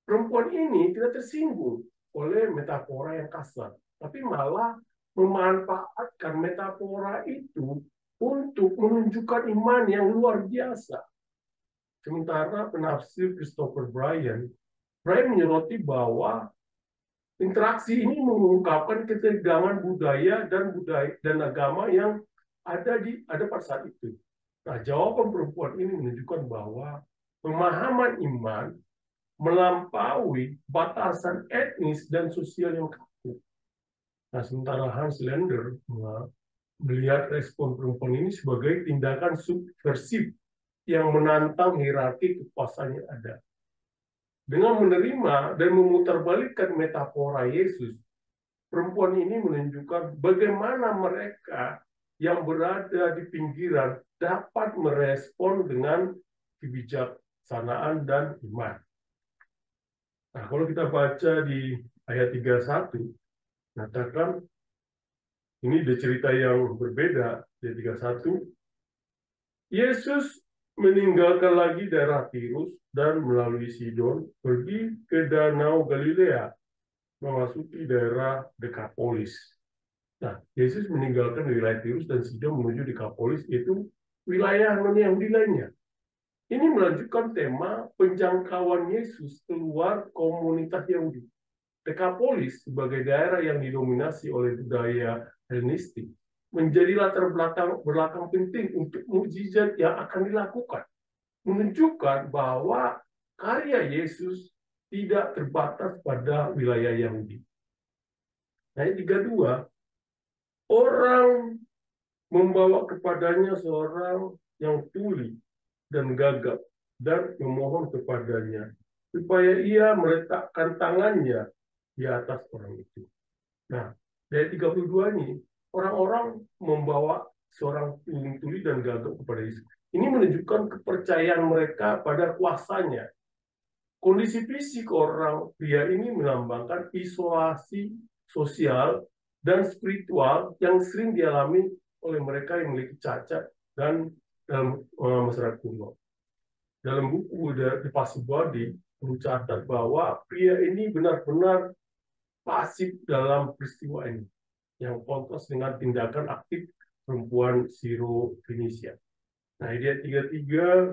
Perempuan ini tidak tersinggung oleh metafora yang kasar, tapi malah memanfaatkan metafora itu untuk menunjukkan iman yang luar biasa. Sementara penafsir Christopher Bryan menyoroti bahwa interaksi ini mengungkapkan ketegangan budaya dan agama yang ada pada saat itu. Nah, jawaban perempuan ini menunjukkan bahwa pemahaman iman melampaui batasan etnis dan sosial yang kaku. Nah, sementara Hans Lander melihat respon perempuan ini sebagai tindakan subversif yang menantang hierarki kekuasaan yang ada. Dengan menerima dan memutarbalikkan metafora Yesus, perempuan ini menunjukkan bagaimana mereka yang berada di pinggiran dapat merespon dengan kebijaksanaan dan iman. Nah, kalau kita baca di ayat 31, katakan ini ada cerita yang berbeda. Ayat 31, Yesus meninggalkan lagi daerah Tirus dan melalui Sidon, pergi ke Danau Galilea, memasuki daerah Dekapolis. Nah, Yesus meninggalkan wilayah Tirus dan Sidon menuju Dekapolis, itu wilayah non-Yahudi lainnya. Ini melanjutkan tema penjangkauan Yesus keluar komunitas Yahudi. Dekapolis sebagai daerah yang didominasi oleh budaya Helenistik menjadi latar belakang penting untuk mukjizat yang akan dilakukan, menunjukkan bahwa karya Yesus tidak terbatas pada wilayah Yahudi. Ayat 32, orang membawa kepadanya seorang yang tuli dan gagap dan memohon kepadanya supaya ia meletakkan tangannya di atas orang itu. Nah, dari 32 ini, orang-orang membawa seorang tuli dan gagap kepada Yesus. Ini menunjukkan kepercayaan mereka pada kuasanya. Kondisi fisik orang pria ini melambangkan isolasi sosial dan spiritual yang sering dialami oleh mereka yang memiliki cacat dan dalam masyarakat kuno. Dalam buku The Passive Body mencatat bahwa pria ini benar-benar pasif dalam peristiwa ini, yang kontras dengan tindakan aktif perempuan Siro-Fenisia. Nah, dia 33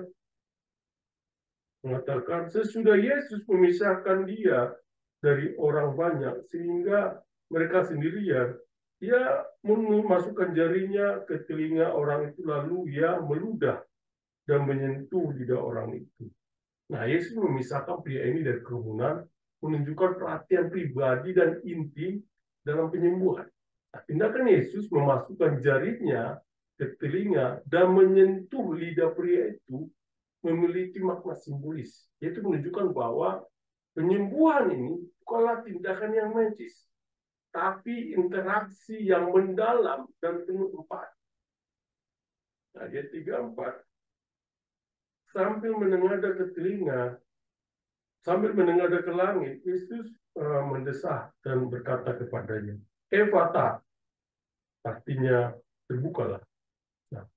mengatakan, sesudah Yesus memisahkan dia dari orang banyak, sehingga mereka sendirian, ia memasukkan jarinya ke telinga orang itu, lalu ia meludah dan menyentuh lidah orang itu. Nah, Yesus memisahkan pria ini dari kerumunan, menunjukkan perhatian pribadi dan intim dalam penyembuhan. Nah, tindakan Yesus memasukkan jarinya ke telinga dan menyentuh lidah pria itu memiliki makna simbolis, yaitu menunjukkan bahwa penyembuhan ini bukanlah tindakan yang magis, tapi interaksi yang mendalam dan penuh empati. Nah, ayat 34, sambil menengadah ke telinga, sambil menengadah ke langit, Yesus mendesah dan berkata kepadanya, Ephata, artinya terbukalah. Nah,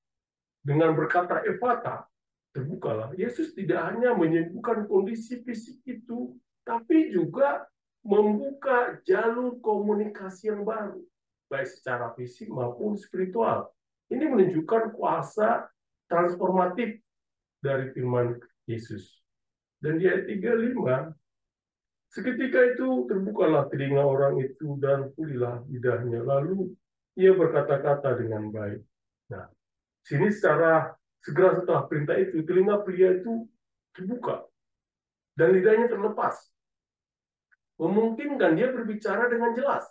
dengan berkata Ephata, terbukalah, Yesus tidak hanya menyembuhkan kondisi fisik itu, tapi juga membuka jalur komunikasi yang baru, baik secara fisik maupun spiritual. Ini menunjukkan kuasa transformatif dari firman Yesus. Dan di ayat 35, seketika itu terbukalah telinga orang itu dan pulihlah lidahnya. Lalu ia berkata-kata dengan baik. Nah, sini secara segera setelah perintah itu, telinga pria itu terbuka dan lidahnya terlepas, memungkinkan dia berbicara dengan jelas.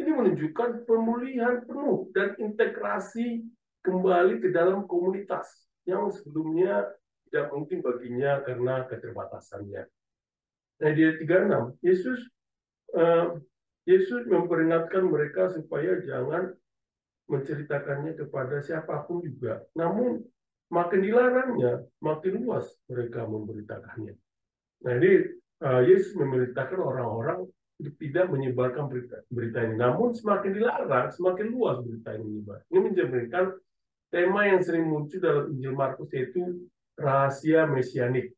Ini menunjukkan pemulihan penuh dan integrasi kembali ke dalam komunitas yang sebelumnya tidak mungkin baginya karena keterbatasannya. Nah, di ayat 36, Yesus Yesus memperingatkan mereka supaya jangan menceritakannya kepada siapapun juga. Namun makin dilarangnya, makin luas mereka memberitakannya. Nah ini Yesus memerintahkan orang-orang untuk tidak menyebarkan berita ini. Namun semakin dilarang, semakin luas berita ini menyebar. Ini mencerminkan tema yang sering muncul dalam Injil Markus, yaitu rahasia mesianik,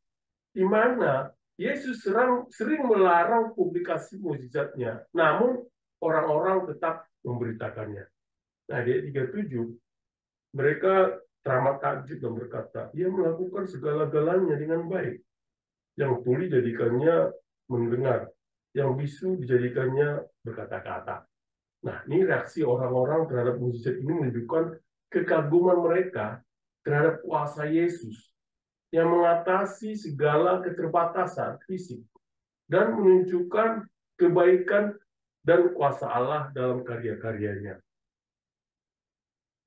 di mana Yesus sering melarang publikasi mukjizatnya, namun orang-orang tetap memberitakannya. Nah, di ayat 37, mereka teramat takjub dan berkata, ia melakukan segala-galanya dengan baik. Yang tuli jadikannya mendengar, yang bisu dijadikannya berkata-kata. Nah, ini reaksi orang-orang terhadap mukjizat ini menunjukkan kekaguman mereka terhadap kuasa Yesus yang mengatasi segala keterbatasan fisik dan menunjukkan kebaikan dan kuasa Allah dalam karya-karyanya.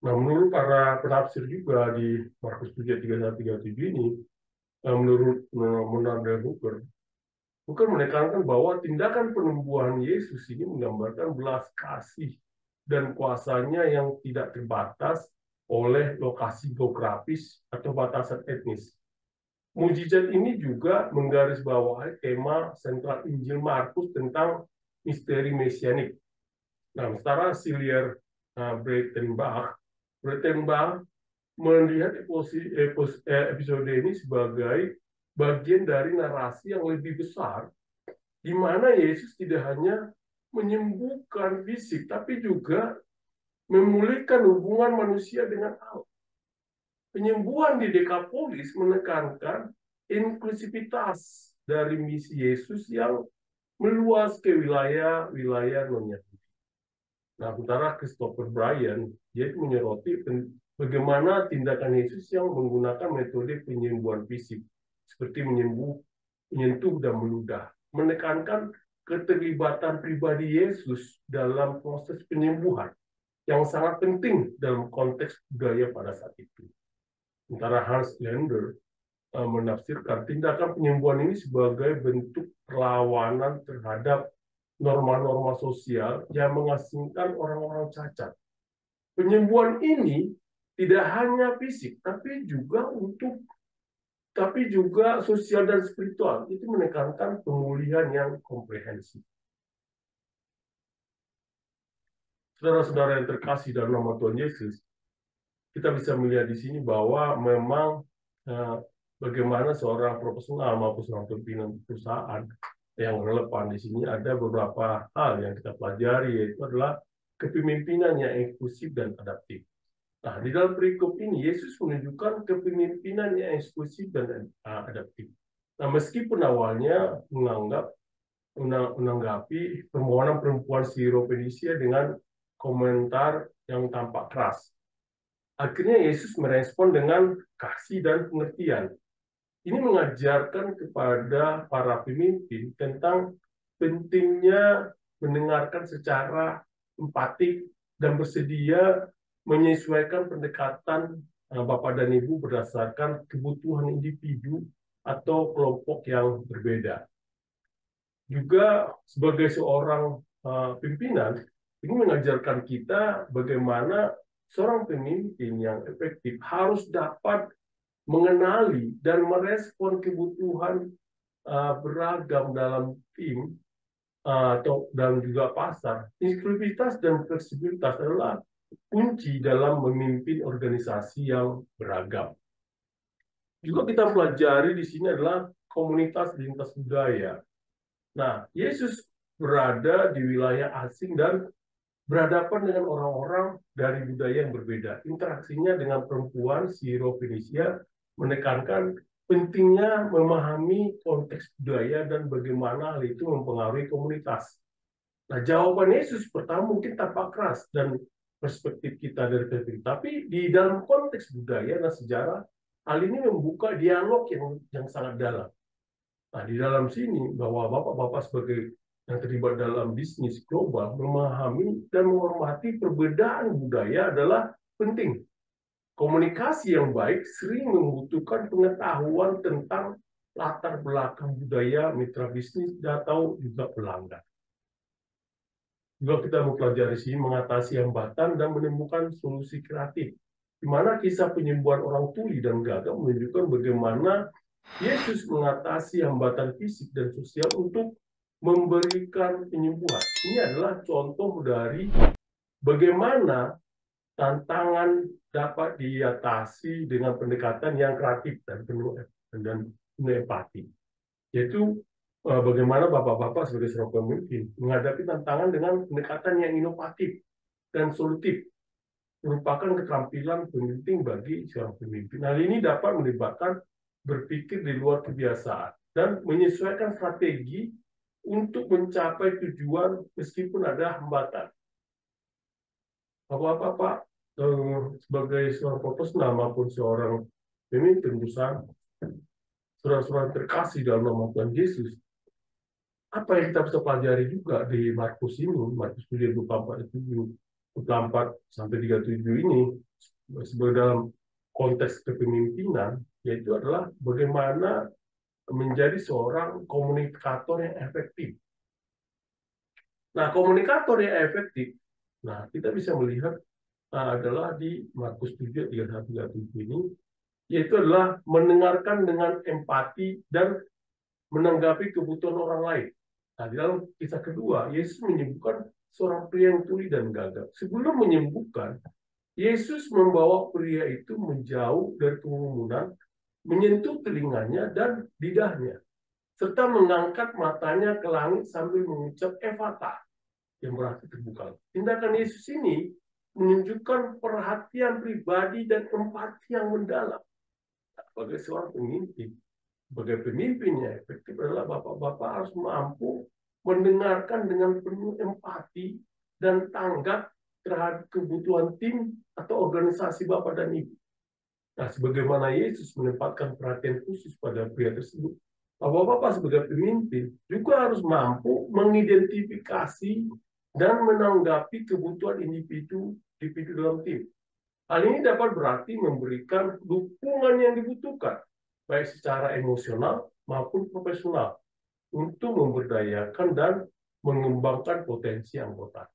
Nah, menurut para penafsir juga di Markus 7:31-37 ini, menurut Menarda Hooker, bukan menekankan bahwa tindakan penyembuhan Yesus ini menggambarkan belas kasih dan kuasanya yang tidak terbatas oleh lokasi geografis atau batasan etnis. Mujizat ini juga menggarisbawahi tema sentral Injil Markus tentang misteri mesianik. Nah, secara Silier Breitenbach melihat episode ini sebagai bagian dari narasi yang lebih besar, di mana Yesus tidak hanya menyembuhkan fisik, tapi juga memulihkan hubungan manusia dengan Allah. Penyembuhan di Dekapolis menekankan inklusivitas dari misi Yesus yang meluas ke wilayah-wilayah non-Yahudi. Nah, sementara Christopher Bryan, dia menyoroti bagaimana tindakan Yesus yang menggunakan metode penyembuhan fisik, seperti menyentuh dan meludah, menekankan keterlibatan pribadi Yesus dalam proses penyembuhan yang sangat penting dalam konteks budaya pada saat itu. Sementara Hans Lander menafsirkan tindakan penyembuhan ini sebagai bentuk perlawanan terhadap norma-norma sosial yang mengasingkan orang-orang cacat. Penyembuhan ini tidak hanya fisik, tapi juga sosial dan spiritual. Itu menekankan pemulihan yang komprehensif. Saudara-saudara yang terkasih dalam nama Tuhan Yesus, kita bisa melihat di sini bahwa memang bagaimana seorang profesional maupun seorang pimpinan perusahaan yang relevan di sini ada beberapa hal yang kita pelajari, yaitu adalah kepemimpinan yang inklusif dan adaptif. Nah, di dalam perikop ini Yesus menunjukkan kepemimpinan yang eksklusif dan adaptif. Nah, meskipun awalnya menanggapi permohonan perempuan Syro-Fenisia dengan komentar yang tampak keras, akhirnya Yesus merespon dengan kasih dan pengertian. Ini mengajarkan kepada para pemimpin tentang pentingnya mendengarkan secara empatik dan bersedia menyesuaikan pendekatan Bapak dan Ibu berdasarkan kebutuhan individu atau kelompok yang berbeda. Juga sebagai seorang pimpinan, ini mengajarkan kita bagaimana seorang pemimpin yang efektif harus dapat mengenali dan merespon kebutuhan beragam dalam tim dan juga pasar. Inklusivitas dan fleksibilitas adalah kunci dalam memimpin organisasi yang beragam. Juga kita pelajari di sini adalah komunitas lintas budaya. Nah, Yesus berada di wilayah asing dan berhadapan dengan orang-orang dari budaya yang berbeda. Interaksinya dengan perempuan Syro-Fenisia menekankan pentingnya memahami konteks budaya dan bagaimana hal itu mempengaruhi komunitas. Nah, jawaban Yesus pertama mungkin tampak keras dan perspektif kita dari perspektif, tapi di dalam konteks budaya dan sejarah, hal ini membuka dialog yang sangat dalam. Nah, di dalam sini bahwa bapak-bapak sebagai yang terlibat dalam bisnis global memahami dan menghormati perbedaan budaya adalah penting. Komunikasi yang baik sering membutuhkan pengetahuan tentang latar belakang budaya mitra bisnis atau juga pelanggan. juga kita mempelajari sini mengatasi hambatan dan menemukan solusi kreatif. Di mana kisah penyembuhan orang tuli dan gagap menunjukkan bagaimana Yesus mengatasi hambatan fisik dan sosial untuk memberikan penyembuhan. Ini adalah contoh dari bagaimana tantangan dapat diatasi dengan pendekatan yang kreatif dan penuh empati. Yaitu bagaimana bapak-bapak sebagai seorang pemimpin menghadapi tantangan dengan pendekatan yang inovatif dan solutif, merupakan keterampilan penting bagi seorang pemimpin. Hal ini dapat melibatkan berpikir di luar kebiasaan dan menyesuaikan strategi untuk mencapai tujuan meskipun ada hambatan. Bapak-bapak sebagai seorang profesional maupun seorang pemimpin perusahaan, saudara-saudara terkasih dalam nama Tuhan Yesus, apa yang kita bisa pelajari juga di Markus ini, Markus 24 sampai 37 ini, sebagai dalam konteks kepemimpinan, yaitu adalah bagaimana menjadi seorang komunikator yang efektif. Nah, komunikator yang efektif, nah kita bisa melihat adalah di Markus 7, 31-37 ini, yaitu adalah mendengarkan dengan empati dan menanggapi kebutuhan orang lain. Nah, di dalam kisah kedua, Yesus menyembuhkan seorang pria yang tuli dan gagap. Sebelum menyembuhkan, Yesus membawa pria itu menjauh dari kerumunan, menyentuh telinganya dan lidahnya, serta mengangkat matanya ke langit sambil mengucap Ephata, yang berarti terbuka. Tindakan Yesus ini menunjukkan perhatian pribadi dan empati yang mendalam. Sebagai seorang pemimpin, sebagai pemimpinnya efektif adalah bapak-bapak harus mampu mendengarkan dengan penuh empati dan tanggap terhadap kebutuhan tim atau organisasi bapak dan ibu. Nah, sebagaimana Yesus menempatkan perhatian khusus pada pria tersebut, bapak-bapak sebagai pemimpin juga harus mampu mengidentifikasi dan menanggapi kebutuhan individu dalam tim. Hal ini dapat berarti memberikan dukungan yang dibutuhkan, baik secara emosional maupun profesional, untuk memberdayakan dan mengembangkan potensi anggota.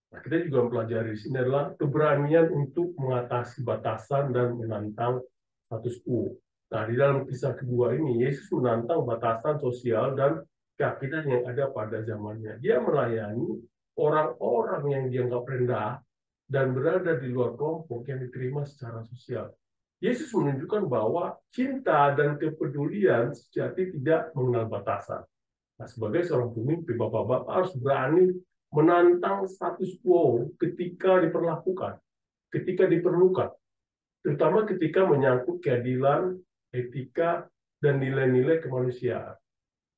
Nah, kita juga mempelajari di sini adalah keberanian untuk mengatasi batasan dan menantang status quo. Nah, di dalam kisah kedua ini, Yesus menantang batasan sosial dan keyakinan yang ada pada zamannya. Dia melayani orang-orang yang dianggap rendah dan berada di luar kelompok yang diterima secara sosial. Yesus menunjukkan bahwa cinta dan kepedulian sejati tidak mengenal batasan. Nah, sebagai seorang pemimpin, bapak-bapak harus berani menantang status quo ketika diperlukan, terutama ketika menyangkut keadilan, etika, dan nilai-nilai kemanusiaan.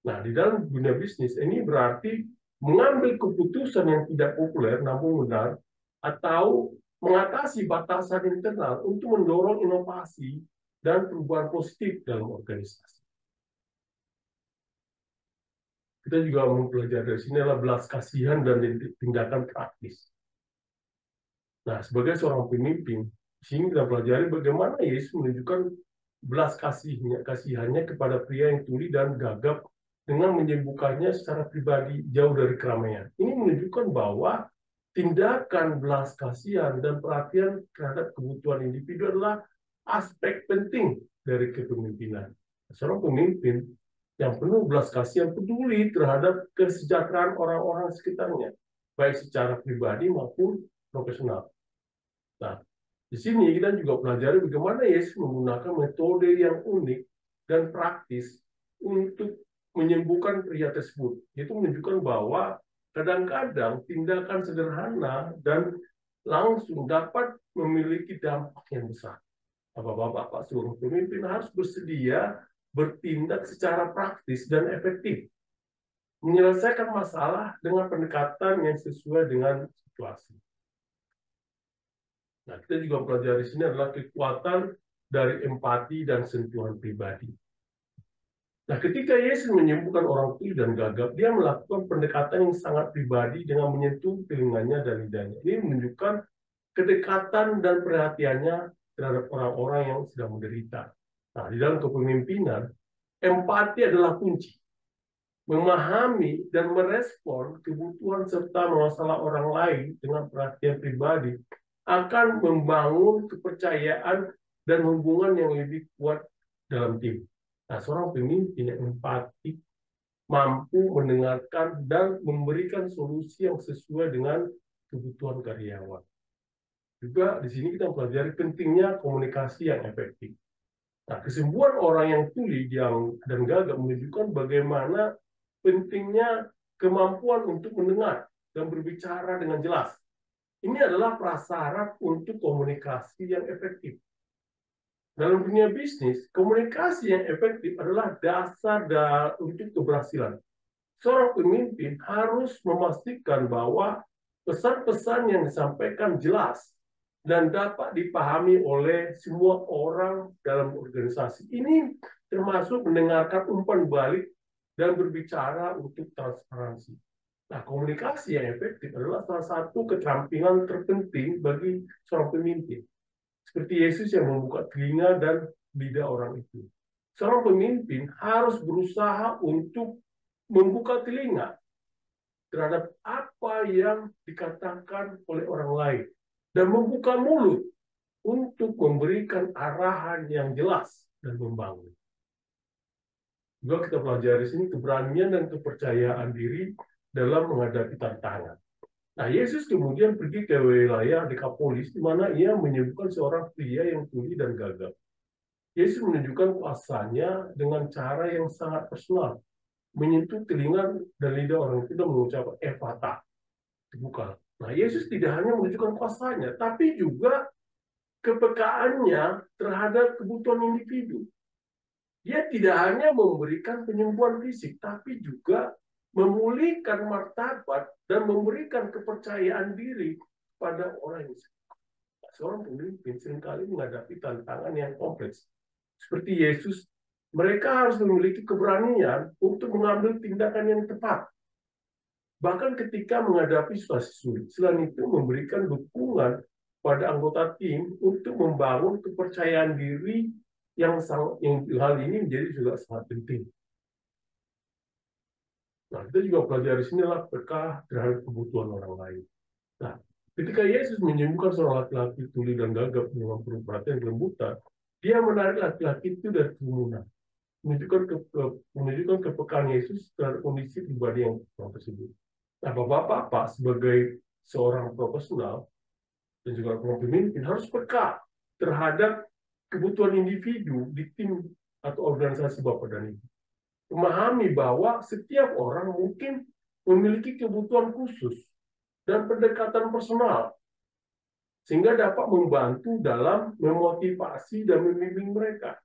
Nah, di dalam dunia bisnis ini berarti mengambil keputusan yang tidak populer namun benar, atau mengatasi batasan internal untuk mendorong inovasi dan perubahan positif dalam organisasi. Kita juga mempelajari dari sini adalah belas kasihan dan tindakan praktis. Nah, sebagai seorang pemimpin, di sini kita pelajari bagaimana Yesus menunjukkan belas kasihannya kepada pria yang tuli dan gagap dengan menyembuhkannya secara pribadi jauh dari keramaian. Ini menunjukkan bahwa tindakan belas kasihan dan perhatian terhadap kebutuhan individu adalah aspek penting dari kepemimpinan. Seorang pemimpin yang penuh belas kasihan peduli terhadap kesejahteraan orang-orang sekitarnya, baik secara pribadi maupun profesional. Nah, di sini kita juga pelajari bagaimana Yesus menggunakan metode yang unik dan praktis untuk menyembuhkan pria tersebut. Itu menunjukkan bahwa kadang-kadang tindakan sederhana dan langsung dapat memiliki dampak yang besar. Bapak-bapak, seluruh pemimpin harus bersedia bertindak secara praktis dan efektif, menyelesaikan masalah dengan pendekatan yang sesuai dengan situasi. Nah, kita juga pelajari di sini adalah kekuatan dari empati dan sentuhan pribadi. Nah, ketika Yesus menyembuhkan orang tuli dan gagap, dia melakukan pendekatan yang sangat pribadi dengan menyentuh telinganya dan lidahnya. Ini menunjukkan kedekatan dan perhatiannya terhadap orang-orang yang sedang menderita. Nah, di dalam kepemimpinan, empati adalah kunci. memahami dan merespon kebutuhan serta masalah orang lain dengan perhatian pribadi akan membangun kepercayaan dan hubungan yang lebih kuat dalam tim. Nah, seorang pemimpin yang empati mampu mendengarkan dan memberikan solusi yang sesuai dengan kebutuhan karyawan. Juga di sini kita pelajari pentingnya komunikasi yang efektif. Nah, kesembuhan orang yang tuli dan gagap menunjukkan bagaimana pentingnya kemampuan untuk mendengar dan berbicara dengan jelas. Ini adalah prasyarat untuk komunikasi yang efektif. Dalam dunia bisnis, komunikasi yang efektif adalah dasar untuk keberhasilan. Seorang pemimpin harus memastikan bahwa pesan-pesan yang disampaikan jelas dan dapat dipahami oleh semua orang dalam organisasi. Ini termasuk mendengarkan umpan balik dan berbicara untuk transparansi. Nah, komunikasi yang efektif adalah salah satu keterampilan terpenting bagi seorang pemimpin. Seperti Yesus yang membuka telinga dan lidah orang itu. Seorang pemimpin harus berusaha untuk membuka telinga terhadap apa yang dikatakan oleh orang lain dan membuka mulut untuk memberikan arahan yang jelas dan membangun. Juga kita pelajari sini keberanian dan kepercayaan diri dalam menghadapi tantangan. Nah, Yesus kemudian pergi ke wilayah Dekapolis, di mana ia menyembuhkan seorang pria yang tuli dan gagap. Yesus menunjukkan kuasanya dengan cara yang sangat personal, menyentuh telinga dan lidah orang itu dan mengucapkan Efata, terbuka. Nah, Yesus tidak hanya menunjukkan kuasanya, tapi juga kepekaannya terhadap kebutuhan individu. Dia tidak hanya memberikan penyembuhan fisik, tapi juga memulihkan martabat dan memberikan kepercayaan diri pada orang yang seorang pemimpin seringkali menghadapi tantangan yang kompleks. Seperti Yesus, mereka harus memiliki keberanian untuk mengambil tindakan yang tepat. Bahkan ketika menghadapi situasi sulit, selain itu memberikan dukungan pada anggota tim untuk membangun kepercayaan diri yang hal ini menjadi juga sangat penting. Nah, kita juga pelajari sinilah peka terhadap kebutuhan orang lain. Nah, ketika Yesus menyembuhkan seorang laki-laki tuli dan gagap dengan penuh perhatian dan kelembutan, dia menarik laki-laki itu dari kerumunan, menunjukkan kepekaan Yesus terhadap kondisi pribadi yang tersebut. Nah, Bapak-bapak sebagai seorang profesional dan juga seorang pemimpin harus peka terhadap kebutuhan individu di tim atau organisasi Bapak dan Ibu. Memahami bahwa setiap orang mungkin memiliki kebutuhan khusus dan pendekatan personal, sehingga dapat membantu dalam memotivasi dan membimbing mereka.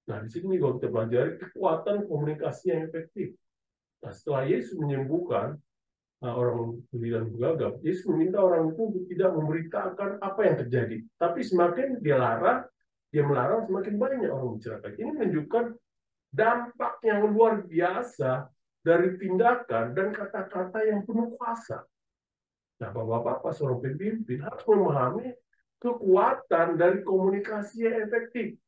Nah, di sini juga kita pelajari kekuatan komunikasi yang efektif. Nah, setelah Yesus menyembuhkan orang tuli dan gagap, Yesus meminta orang itu tidak memberitakan apa yang terjadi. Tapi semakin dia melarang, semakin banyak orang menceritakan. Ini menunjukkan dampak yang luar biasa dari tindakan dan kata-kata yang penuh kuasa. Nah, Bapak-bapak seorang pemimpin harus memahami kekuatan dari komunikasi yang efektif,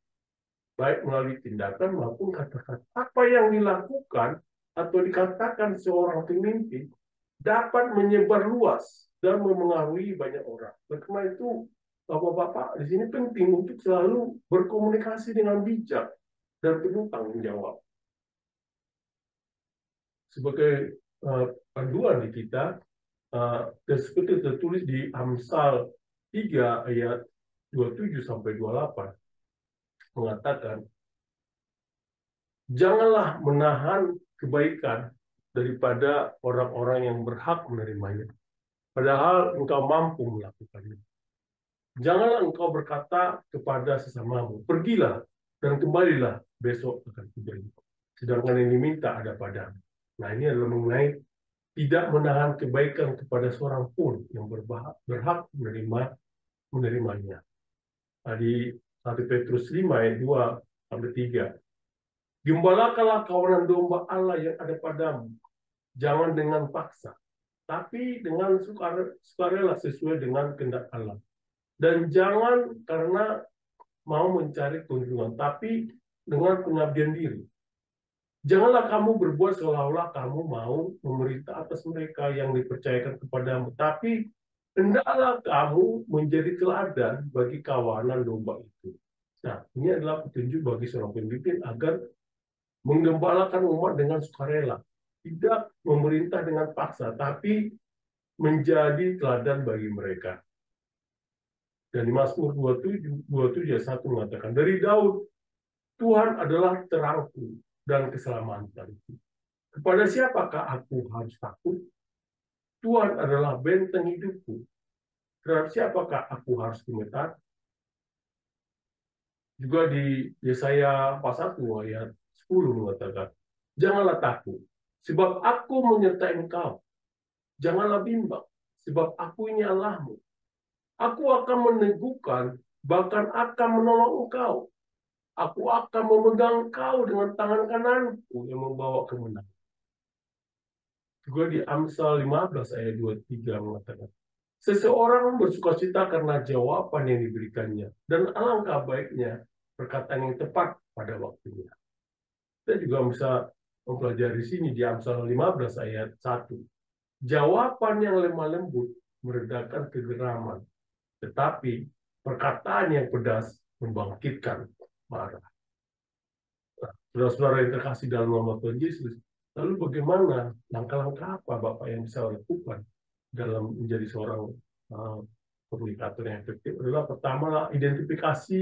baik melalui tindakan maupun kata-kata. Apa yang dilakukan atau dikatakan seorang pemimpin dapat menyebar luas dan memengaruhi banyak orang. Karena itu, Bapak-bapak di sini penting untuk selalu berkomunikasi dengan bijak dan penuh tanggung jawab. Sebagai panduan di kita, dan seperti tertulis di Amsal 3 ayat 27 sampai 28 mengatakan, janganlah menahan kebaikan daripada orang-orang yang berhak menerimanya, padahal engkau mampu melakukannya. Janganlah engkau berkata kepada sesamamu, pergilah dan kembalilah, besok akan kuberi. Sedangkan yang diminta ada padamu. Nah, ini adalah mengenai tidak menahan kebaikan kepada seorang pun yang berhak menerimanya. Nah, di 1 Petrus 5 ayat 2 sampai 3. Gembalakanlah kawanan domba Allah yang ada padamu, jangan dengan paksa, tapi dengan sukarela sesuai dengan kehendak Allah. Dan jangan karena mau mencari keuntungan, tapi dengan pengabdian diri. Janganlah kamu berbuat seolah-olah kamu mau memerintah atas mereka yang dipercayakan kepadamu, tapi hendaklah kamu menjadi teladan bagi kawanan domba itu. Nah, ini adalah petunjuk bagi seorang pemimpin agar menggembalakan umat dengan sukarela, tidak memerintah dengan paksa, tapi menjadi teladan bagi mereka. Dan di Mazmur 27 ayat 1 mengatakan, dari Daud, Tuhan adalah terangku dan keselamatanku. Kepada siapakah aku harus takut? Tuhan adalah benteng hidupku. Terhadap siapakah aku harus gemetar? Juga di Yesaya pasal 1 ayat 10 mengatakan, janganlah takut, sebab aku menyertai engkau. Janganlah bimbang, sebab aku ini Allahmu. Aku akan meneguhkan, bahkan akan menolong engkau. Aku akan memegang engkau dengan tangan kananku yang membawa kemenangan. Juga di Amsal 15 ayat 23 mengatakan, seseorang bersukacita karena jawaban yang diberikannya, dan alangkah baiknya perkataan yang tepat pada waktunya. Kita juga bisa mempelajari sini di Amsal 15 ayat 1. Jawaban yang lemah lembut meredakan kegeraman, tetapi perkataan yang pedas membangkitkan marah. Nah, saudara-saudara yang terkasih dalam nama Tuhan Yesus, lalu bagaimana langkah-langkah apa Bapak yang bisa lakukan dalam menjadi seorang komunikator yang efektif? Adalah pertama, identifikasi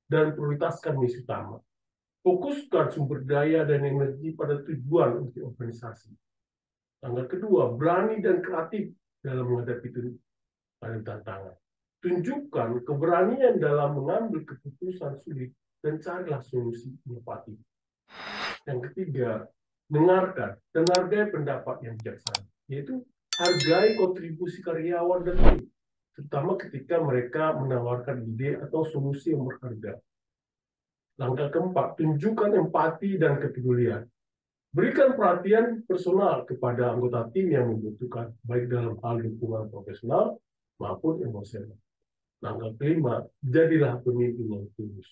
dan prioritaskan misi utama. Fokuskan sumber daya dan energi pada tujuan untuk organisasi. Langkah kedua, berani dan kreatif dalam menghadapi tantangan. Tunjukkan keberanian dalam mengambil keputusan sulit dan carilah solusi inovatif. Yang ketiga, dengarkan dan hargai pendapat yang bijaksana, yaitu hargai kontribusi karyawan dan tim, terutama ketika mereka menawarkan ide atau solusi yang berharga. Langkah keempat, tunjukkan empati dan kepedulian. Berikan perhatian personal kepada anggota tim yang membutuhkan, baik dalam hal dukungan profesional maupun emosional. Langkah kelima, jadilah pemimpin yang tulus.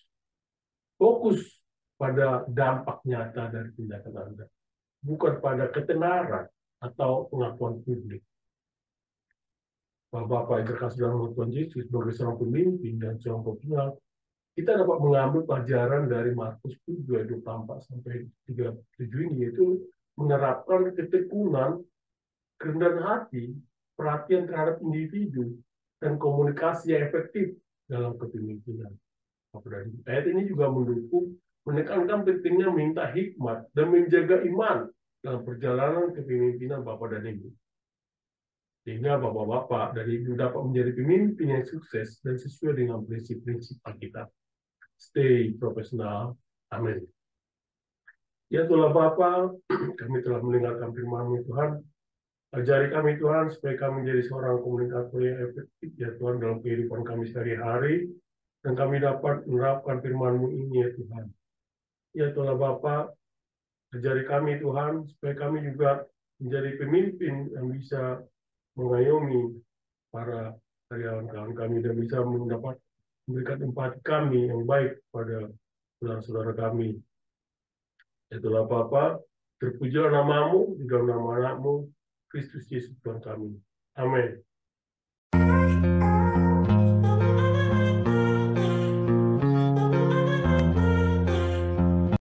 Fokus pada dampak nyata dari tindakan Anda, bukan pada ketenaran atau pengakuan publik. Bapak-bapak yang terkasih dalam Tuhan Yesus, sebagai seorang pemimpin dan seorang profesional, kita dapat mengambil pelajaran dari Markus 7 ayat 24 sampai 37 ini, yaitu menerapkan ketekunan, kerendahan hati, perhatian terhadap individu, dan komunikasi yang efektif dalam kepemimpinan. Ayat ini juga mendukung menekankan pentingnya minta hikmat dan menjaga iman dalam perjalanan kepemimpinan Bapak dan Ibu. Sehingga Bapak-bapak dan Ibu dapat menjadi pemimpin yang sukses dan sesuai dengan prinsip-prinsip Alkitab. Stay profesional. Amin. Ya Tuhan Bapa, kami telah mendengarkan firman-Mu Tuhan. Ajari kami Tuhan supaya kami menjadi seorang komunikator yang efektif ya Tuhan dalam kehidupan kami sehari-hari, dan kami dapat menerapkan firman-Mu ini ya Tuhan. Ya Tuhan Bapa, ajari kami Tuhan supaya kami juga menjadi pemimpin yang bisa mengayomi para karyawan kami dan bisa mendapat memberikan empati kami yang baik pada saudara-saudara kami. Itulah Bapa, terpujilah nama-Mu di dalam nama anak-Mu, Kristus Yesus Tuhan kami. Amin.